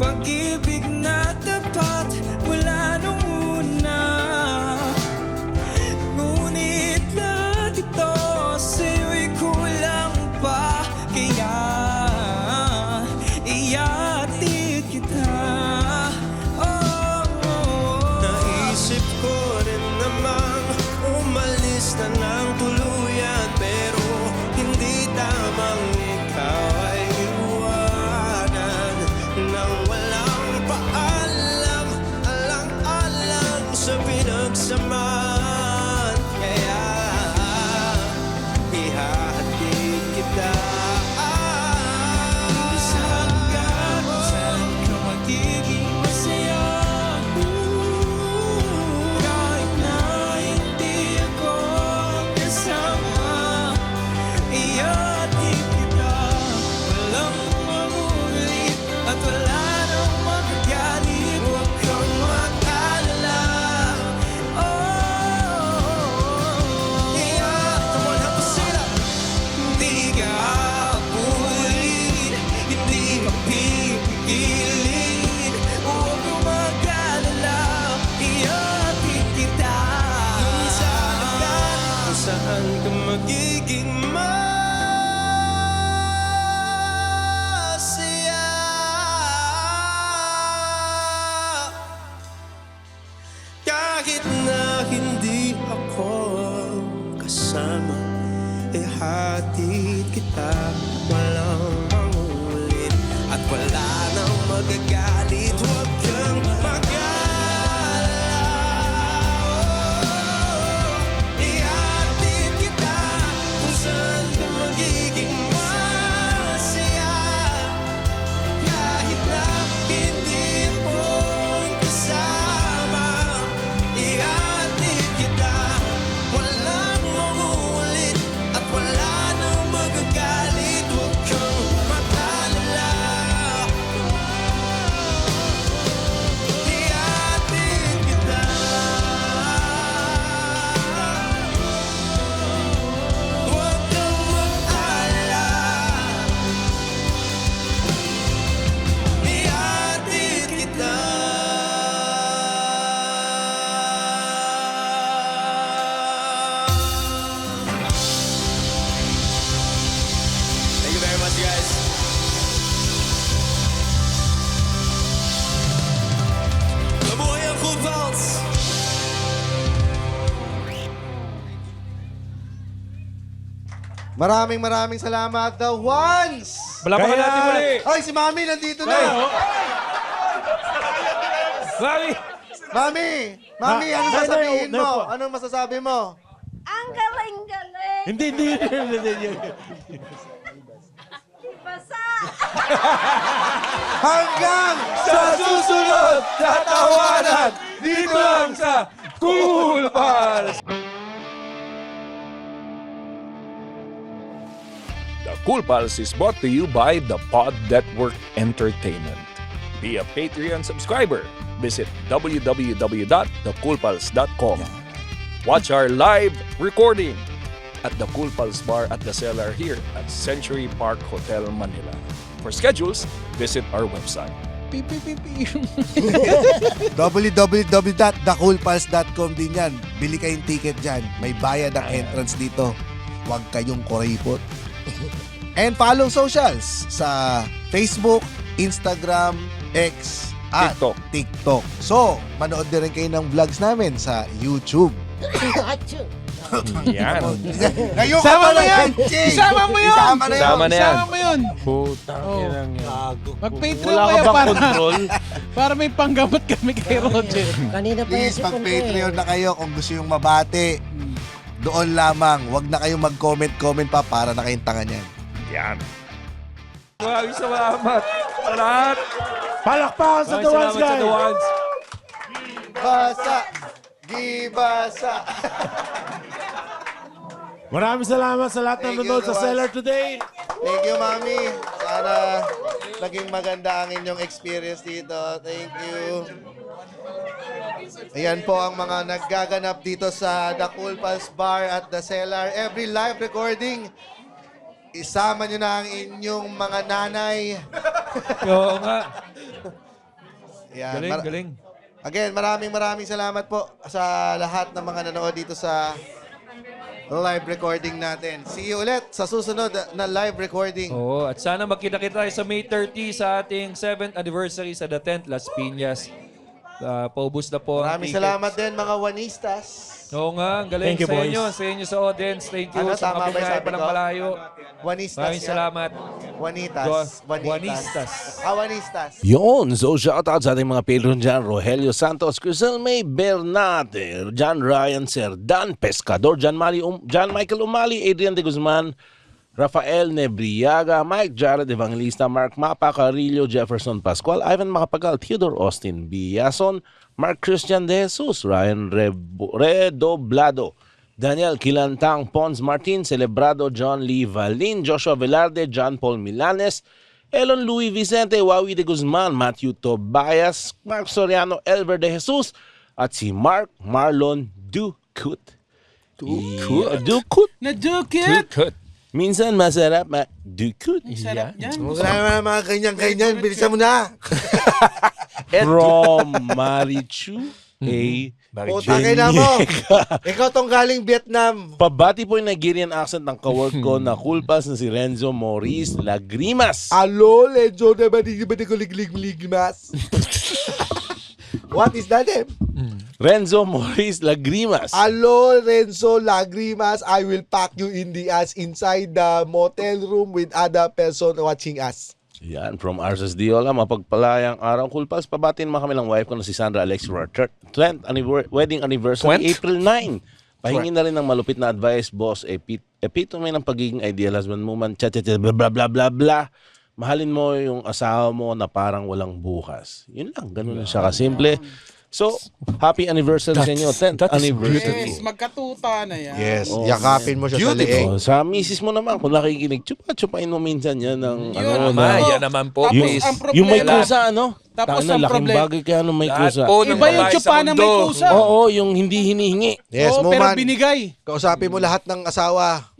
Pag-ibig na tapat, wala nung una. Ngunit lahat ito sa'yo'y kulang pa, kaya ihatid kita. Naisip ko rin namang umalis na ng tuluyan, pero hindi tamang ikaw ay iwanan nang walang paalam, alang-alang sa pinagsamaan. Kaya ihahatid kita sa lugar kung saan ka magiging masaya, kahit na hindi ako kasama. Ihatid kita, walang magulit at wala nang magagalit. Huwag kang mag-alala. Come on, help us sing it. Hindi ka abulit, hindi mapipigilin. Huwag kang mag-alala, ihatid kita sa lugar kung saan ka magiging masaya, kahit na hindi ako kasama. Ihatid kita, walang mangulit at wala nang magagalit. Huwag kang mag-alala, ihatid kita kung saan ka magiging masaya, kahit na hindi mo kasama. Ihatid kita, walang magulit at wala nang magagalit. Huwag kang mag-alala, ihatid kita. Huwag kang mag-alala, ihatid kita. Thank you very much, guys. Mabuhay ang Cool Pals! Maraming salamat, The Ones! Palakpakan natin muli. Ay, si Mami nandito na! Mami! Mami! Mami, ano sasabihin mo? Anong masasabi mo? Ang galing-galing. Hindi. Basa. Hanggang sa susunod na tawanan dito lang sa Cool Pals. The Cool Pals is brought to you by the Pod Network Entertainment. Be a Patreon subscriber. Visit www.thecoolpals.com. Watch our live recording at the Cool Pals Bar at the Cellar here at Century Park Hotel, Manila. For schedules, visit our website. www.thecoolpals.com din yan. Bili kayong ticket dyan. May bayad ang entrance dito. Huwag kayong kuripot. And follow socials sa Facebook, Instagram, X, at TikTok. So, manood din rin kayo ng vlogs namin sa YouTube. Yan. Ngayon Sama ka mo pala, yan! Kenching! Isama mo yun! Isama na yun! Isama na yan. Isama mo yun! Putang Oh. inang yan. Mag-Patreon Wala ka kayo bang para, control? para may panggamot kami kay Roger. Kanina pa Please, mag-Patreon na kayo kung gusto yung mabati. Doon lamang. Huwag na kayong mag-comment pa para na kayong tanga niyan. Yan. Maraming salamat sa lahat. Palakpakan sa Maraming The Ones, salamat sa guys. The Ones. Gibasa! Gibasa! Maraming salamat sa lahat ng Thank you, nanonood sa The Ones. Cellar today. Thank you, Mami. Sana naging maganda ang inyong experience dito. Thank you. Ayan po ang mga naggaganap dito sa The Cool Pals Bar at The Cellar. Every live recording, isama nyo na ang inyong mga nanay. Oo nga. Ayan, Galing. Again, maraming salamat po sa lahat ng mga nanood dito sa live recording natin. See you ulit sa susunod na live recording. Oo, at sana magkita-kita tayo sa May 30 sa ating 7th anniversary sa The Tent, Las Piñas. Paubos na po ang Maraming tickets. salamat din mga Juanistas. Oo nga, ang galing. Thank you, sa boys. inyo, sa inyo sa audience. Thank you Ano, sa tama ba yung kapinyahan sabi pa ng ko? malayo. Juanistas Maraming yan. salamat. Juanitas. Juanistas. Juanistas. Yun, so shoutout sa ating mga patron dyan, Rogelio Santos, Crisel May Bernate, John Ryan Serdan, Pescador, John Michael Umali, Adrian de Guzman, Rafael Nebriaga, Mike Jared Evangelista, Mark Mapa, Carillo, Jefferson Pascual, Ivan Macapagal, Theodore Austin Biason, Mark Christian de Jesus, Ryan Redoblado, Daniel Kilantang, Pons Martin, Celebrado, John Lee Valin, Joshua Velarde, John Paul Milanes, Elon Louis Vicente, Wawi de Guzman, Matthew Tobias, Mark Soriano, Elver de Jesus, at si Mark Marlon Ducut. Ducut? Na-Ducut! Minsan masarap, Ducut. Sarap yan. Wala naman mga ganyan-ganyan. Bilisan mo na. From Marichu, Puta na mo. Ikaw tong galing Vietnam. Pabati po yung Nigerian accent ng kawork ko na Cool Pals na si Renzo Maurice Lagrimas. Alo, Lenzo, na ba di ko ligmas? What is that name? Renzo Maurice Lagrimas. Alo, Renzo Lagrimas, I will pack you in the ass inside the motel room with other person watching us. Yan, from Arsas Diola, mapagpalayang araw. Cool Pals, pabatin mo kami lang wife ko na si Sandra Alexia 10th wedding anniversary, 20th? April 9. Pahingin na rin ng malupit na advice, boss. Epitome ng pagiging ideal husband mo man, blah blah blah blah blah. Mahalin mo yung asawa mo na parang walang bukas. Yun lang, ganun lang siya kasimple. So, happy anniversary sa inyo. 10th anniversary. Yes, magkatuta na yan. Yes, yakapin mo siya sa leeg. Oh, sa misis mo naman, kung nakikinig, chupain mo minsan yan ng Yan naman po, please. Yung may kusa, ano? Tapos Tangina, ang laking problema- bagay kaya nung may Lahat kusa. po ng Iba yung babae tsupa sa na may mundo. kusa. Oo, yung hindi hinihingi. Yes, Oo, pero Muman. binigay. Kausapin mo lahat ng asawa.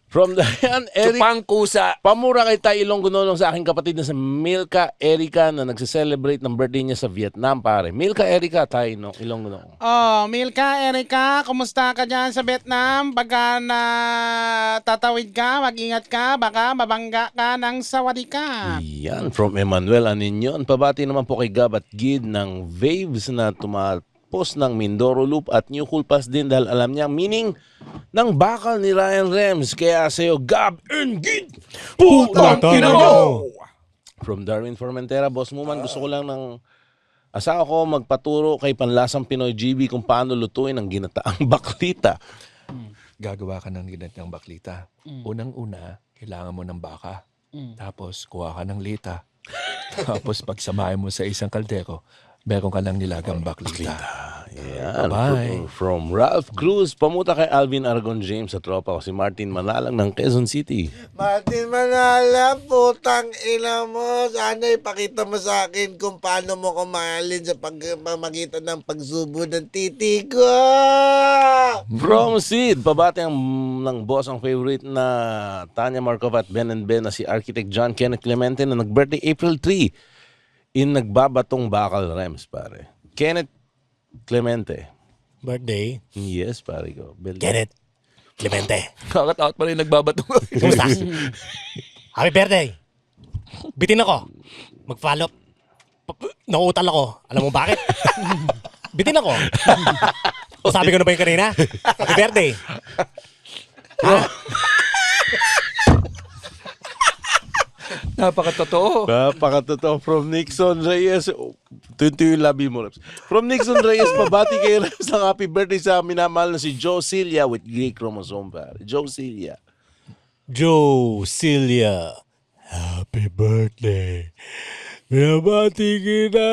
From Diane Eric, Chupang kusa. pamura kay Tay Ilong gunulong sa aking kapatid na si Milka Erica na nagse-celebrate ng birthday niya sa Vietnam, pare. Milka Erica, Tay Ilong gunulong. Oh, Milka, Erika, kumusta ka dyan sa Vietnam? Pagka na tatawid ka, mag-ingat ka, baka mabangga ka ng sawadi ka. Yan, from Emmanuel Aninyon. Pabati naman po kay Gab at Gid ng Waves na tumapos ng Mindoro Loop at New Cool Pass din dahil alam niya meaning ng bakal ni Ryan Rems. Kaya sa'yo, Gab and Gid! Putang ina mo! From Darwin Formentera, Boss Muman, gusto ko lang ng asawa ko magpaturo kay Panlasang Pinoy GB kung paano lutuin ang ginataang baklita. Gagawa ka ng ginatang baklita. Unang-una, kailangan mo ng baka. Tapos, kuha ka ng lita. Tapos, pagsamahin mo sa isang kaldero, meron ka ng nilagang baklita. Yan. Bye. From Ralph Cruz, pamuta kay Alvin Aragon James sa tropa ko si Martin Manalang ng Quezon City. Martin Manala, putang ina mo. Sana ipakita mo sa akin kung paano mo kumahalin sa pamagitan ng pagsubo ng titi ko. From Sid, pabati ng boss ang favorite na Tanya Markov at Ben and Ben na si Architect John Kenneth Clemente na nag-birthday April 3 in Nagbabatong Bakal Rems, pare. Kenneth Clemente. Birthday? Yes, pare ko. Kenneth Clemente. Kakataot pa rin nagbabatong. Kumusta? Happy birthday. Bitin ako. Mag-follow. Nauutal ako. Alam mo bakit? Bitin ako. Sabi ko na ba yung kanina? Happy birthday. Ha? Napakatotoo. Napakatotoo. From Nixon Reyes. Ito yung labi mo, Reps. From Nixon Reyes, pabati kay Reps ng happy birthday sa minamahal na si Joe Cilia with gay chromosome, pare. Joe Cilia. Joe Cilia. Happy birthday. Binabati kita.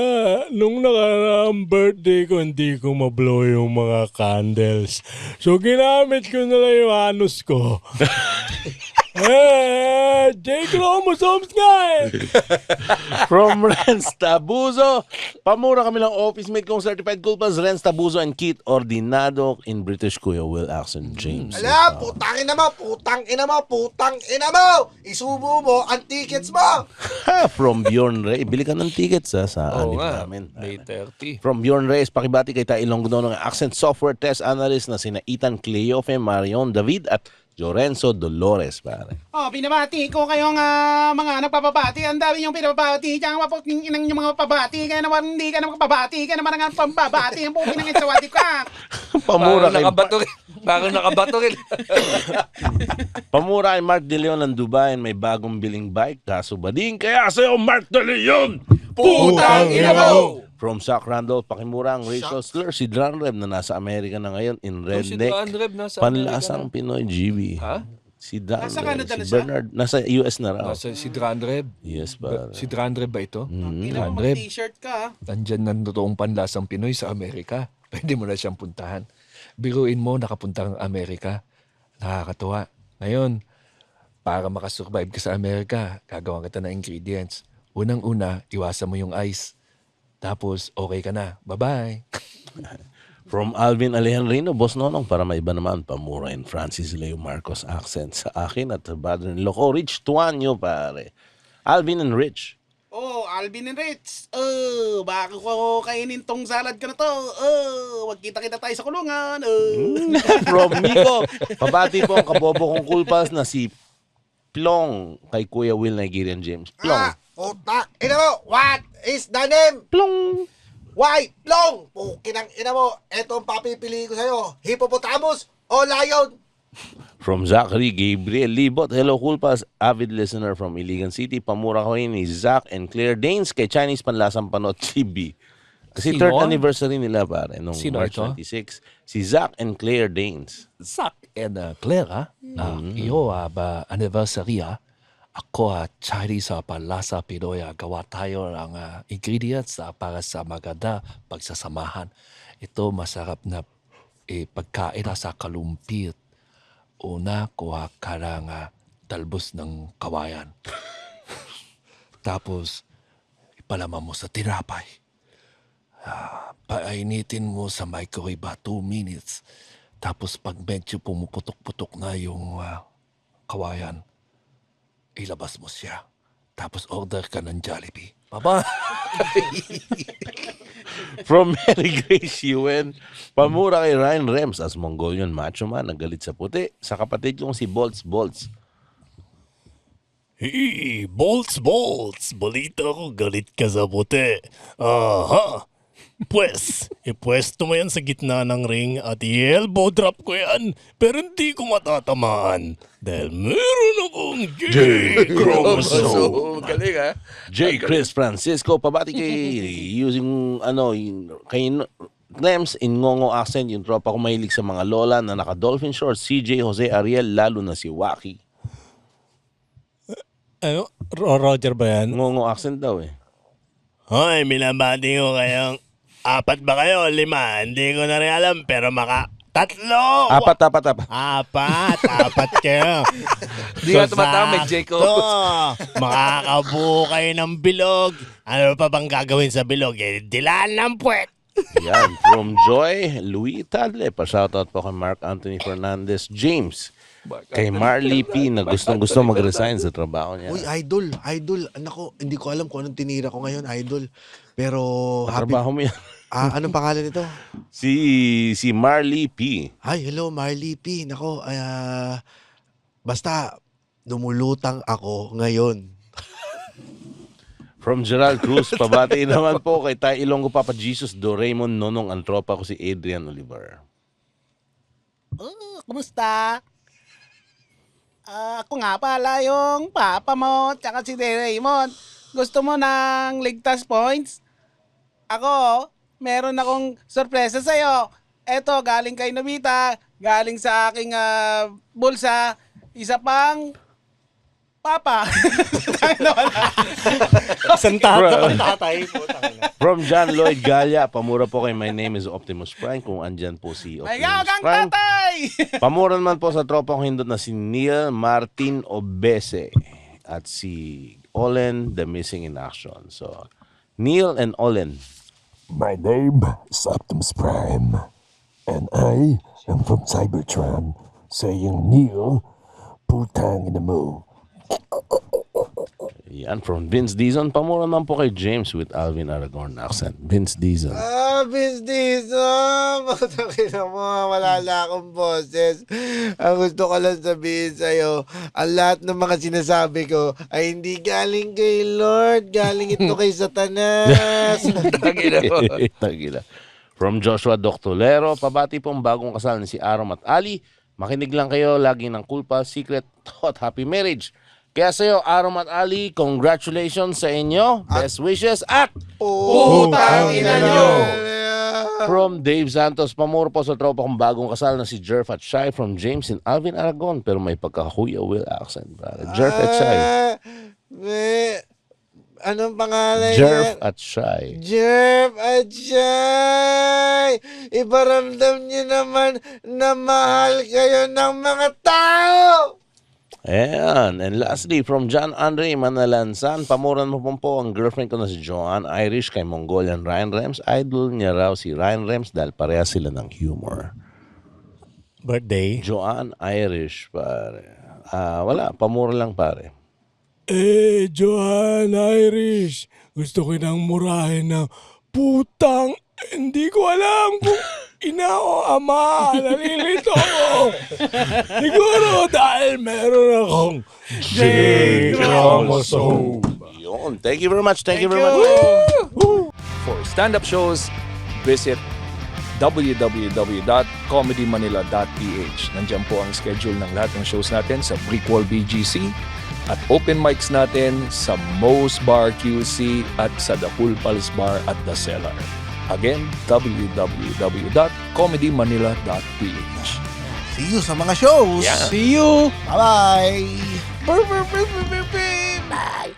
Nung nakaraang birthday ko, hindi ko mablow yung mga candles. So, ginamit ko na lang yung anus ko. J-chromosomes nga eh! From Renz Tabuzo, pamura kami ng office mate kong certified cool pals, Renz Tabuzo and Keith Ordinado in British Kuya Will Axon James. Ala, putang ina mo, putang ina mo, putang ina mo! Isubo mo ang tickets mo! From Bjorn Reyes, bili ka ng tickets sa Oo anime nga, namin. May 30. From Bjorn Reyes, pakibati kay Ta Ilonggo ng accent software test analyst na sina Ethan Cleofe, Marion David at Jorenzo Dolores, pare. Oh, binabati ko kayong mga nagpapabati. Ang dami yung pinapabati. Diyan mapuking inang yung mga papabati. Kaya naman hindi ka na magpapabati. Kaya naman ang pambabati. Ang pukin ng isawati ka. Pamura kay Parang nakabato rin. Pamura kay Mark De Leon ng Dubai, may bagong biling bike. Kaso ba din kaya sa'yo, Mark De Leon? Putang ina mo! From Zach Randolph, pakimura ang Rachel Slur, si Dranreb na nasa Amerika na ngayon in Si Redneck. Dranreb nasa Panlasang Pinoy GB. Ha? Si Dranreb, Nasa Canada si na siya? Bernard, nasa US na raw. Nasa si Dranreb. Yes, ba? Si Dranreb ba ito? Ina mo Dranreb. mag-t-shirt ka. Nandyan ng totoong panlasang Pinoy sa Amerika. Pwede mo na siyang puntahan. Biruin mo, nakapunta ang Amerika. Nakakatuwa. Ngayon, para makasurvive ka sa Amerika, gagawa kita ng ingredients. Unang-una, iwasan mo yung ice. Tapos, okay ka na. Bye-bye. From Alvin Alejandrino, Boss Nonong, para maiba naman, pamura in Francis Leo Marcos accent sa akin at sa brother-in-law ko, Rich Tuanyo, pare. Alvin and Rich. Oh, Alvin and Ritz. Baka ko kainin tong salad ka na to. Wag kita-kita tayo sa kulungan. From Nico, pabati po ang kabobo kong cool pals na si Plong kay Kuya Will Nigerian James. Plong. Putang ina mo, what is the name? Plong. Why? Plong! Pukinang ina mo, etong papipili ko sa'yo. Hippopotamus o lion? From Zachary Gabriel Libot, hello cool pals, avid listener from Iligan City. Pamura ko ni Zach and Claire Danes kay Chinese Panlasang Panot Chibi. Kasi Sino? third anniversary nila pare nung Sino March ito? 26. Si Zach and Claire Danes. Zach and Claire, ha? Iyo, ba anniversary, ha? Ako, Chinese Panlasa Pinoy, gawa tayo ng ingredients para sa maganda pagsasamahan. Ito masarap na pagkain sa kalumpit. Una, kuha ka ng talbos ng kawayan. Tapos, ipalaman mo sa tinapay. Painitin mo sa microwave 2 minutes. Tapos pag medyo pumuputok-putok na yung kawayan, ilabas mo siya. Tapos order ka ng Jollibee. Baba! From Mary Grace Yuen, pamura kay Ryan Rems as Mongolian macho man nagalit sa puti sa kapatid kong si Bolts Bolts. Hey, Bolts! Balita ko galit ka sa puti. Aha! Pues, ipwesto mo yan sa gitna ng ring at i-elbow drop ko yan. Pero hindi ko matatamaan. Dahil meron akong gay chromosome. Galing, ha? J. Chris Francisco, pabati kay using kay Rems in Ngongo accent, yung tropa ko mahilig sa mga lola na naka-dolphin shorts, CJ, Jose Ariel, lalo na si Waki. Ano? Roger ba yan? Ngongo accent daw eh. Hoy, minabati ko kayong 4 ba kayo? 5? Hindi ko na rin alam, pero 3. 4. 4 kayo. Di ka tumatama, Jacob. Makakabuo kayo ng bilog. Ano pa bang gagawin sa bilog? Dilaan ng puwet. Yan, from Joy, Louis Tadle. Pa-shoutout po kay Mark Anthony Fernandez James. Kay Marley P na gustong-gusto mag-resign sa trabaho niya. Uy, idol. Nako, hindi ko alam kung anong tinira ko ngayon, idol. Pero trabaho mo yan. Anong pangalan nito? Si Marley P. Hi, hello Marley P. Nako, basta lumulutang ako ngayon. From Gerald Cruz, pabati naman po kay Tay Ilonggo Papa Jesus Doraemon Nonong ang tropa ko si Adrian Oliver. Kumusta? Ako nga pala yung papa mo, tsaka si Raymond. Gusto mo ng ligtas points? Ako, meron akong sorpresa sa'yo. Eto, galing kay Nobita, galing sa aking bulsa, isa pang papa. Isang tatay po. From John Lloyd Galia, pamura po kay My Name is Optimus Prime kung andyan po si Optimus Mayroong Prime. tatay! Pamura naman po sa tropa kong hindot na si Neil Martin Obese at si Olen the Missing in Action. So, Neil and Olen. My name is Optimus Prime, and I am from Cybertron, saying Neil, putang ina mo. Yan, from Vince Dizon. Pamura naman po kay James with Alvin Aragorn accent. Vince Dizon. Vince Dizon! Matangina mo, wala na akong boses. Ang gusto ko lang sabihin sa'yo, ang lahat ng mga sinasabi ko ay hindi galing kay Lord, galing ito kay Satanas. Tagila. From Joshua Doctolero, pabati pong bagong kasal ni si Aram at Ali. Makinig lang kayo lagi ng Kulpa, Secret, Hot Happy Marriage. Kaya sa'yo, Aram at Ali, congratulations sa inyo. Best wishes at Putang ina nyo! From Dave Santos, pamuro po sa tropa kong bagong kasal na si Jerf at Shai from James and Alvin Aragon. Pero may pagka-Kuya Will accent. Jerf at Shai. Anong pangalan Jerf niya? at Shai. Jerf at Shai! Iparamdam niyo naman na mahal kayo ng mga tao! Ayan. And lastly, from John Andre Manalansan, pamuran mo po ang girlfriend ko na si Joanne Irish kay Mongolian Ryan Rems. Idol niya raw si Ryan Rems dahil pareha sila ng humor. Birthday? Joanne Irish, pare. Wala, pamura lang, pare. Johan Irish, gusto ko nang murahin ng putang, hindi ko alam kung ina o ama, nalilito ko. Siguro dahil meron akong J-chromosome. Yun. Thank you very much. Thank you very much. For stand-up shows, visit www.comedymanila.ph. Nandiyan po ang schedule ng lahat ng shows natin sa Brickwall BGC at open mics natin sa Moe's Bar QC at sa The Cool Pals Bar at The Cellar. Again, www.comedymanila.ph. See you sa mga shows. Yeah. See you. Bye-bye. Bye.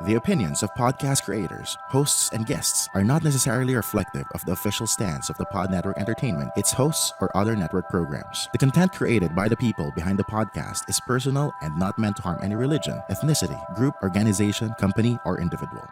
The opinions of podcast creators, hosts, and guests are not necessarily reflective of the official stance of the Pod Network Entertainment, its hosts, or other network programs. The content created by the people behind the podcast is personal and not meant to harm any religion, ethnicity, group, organization, company, or individual.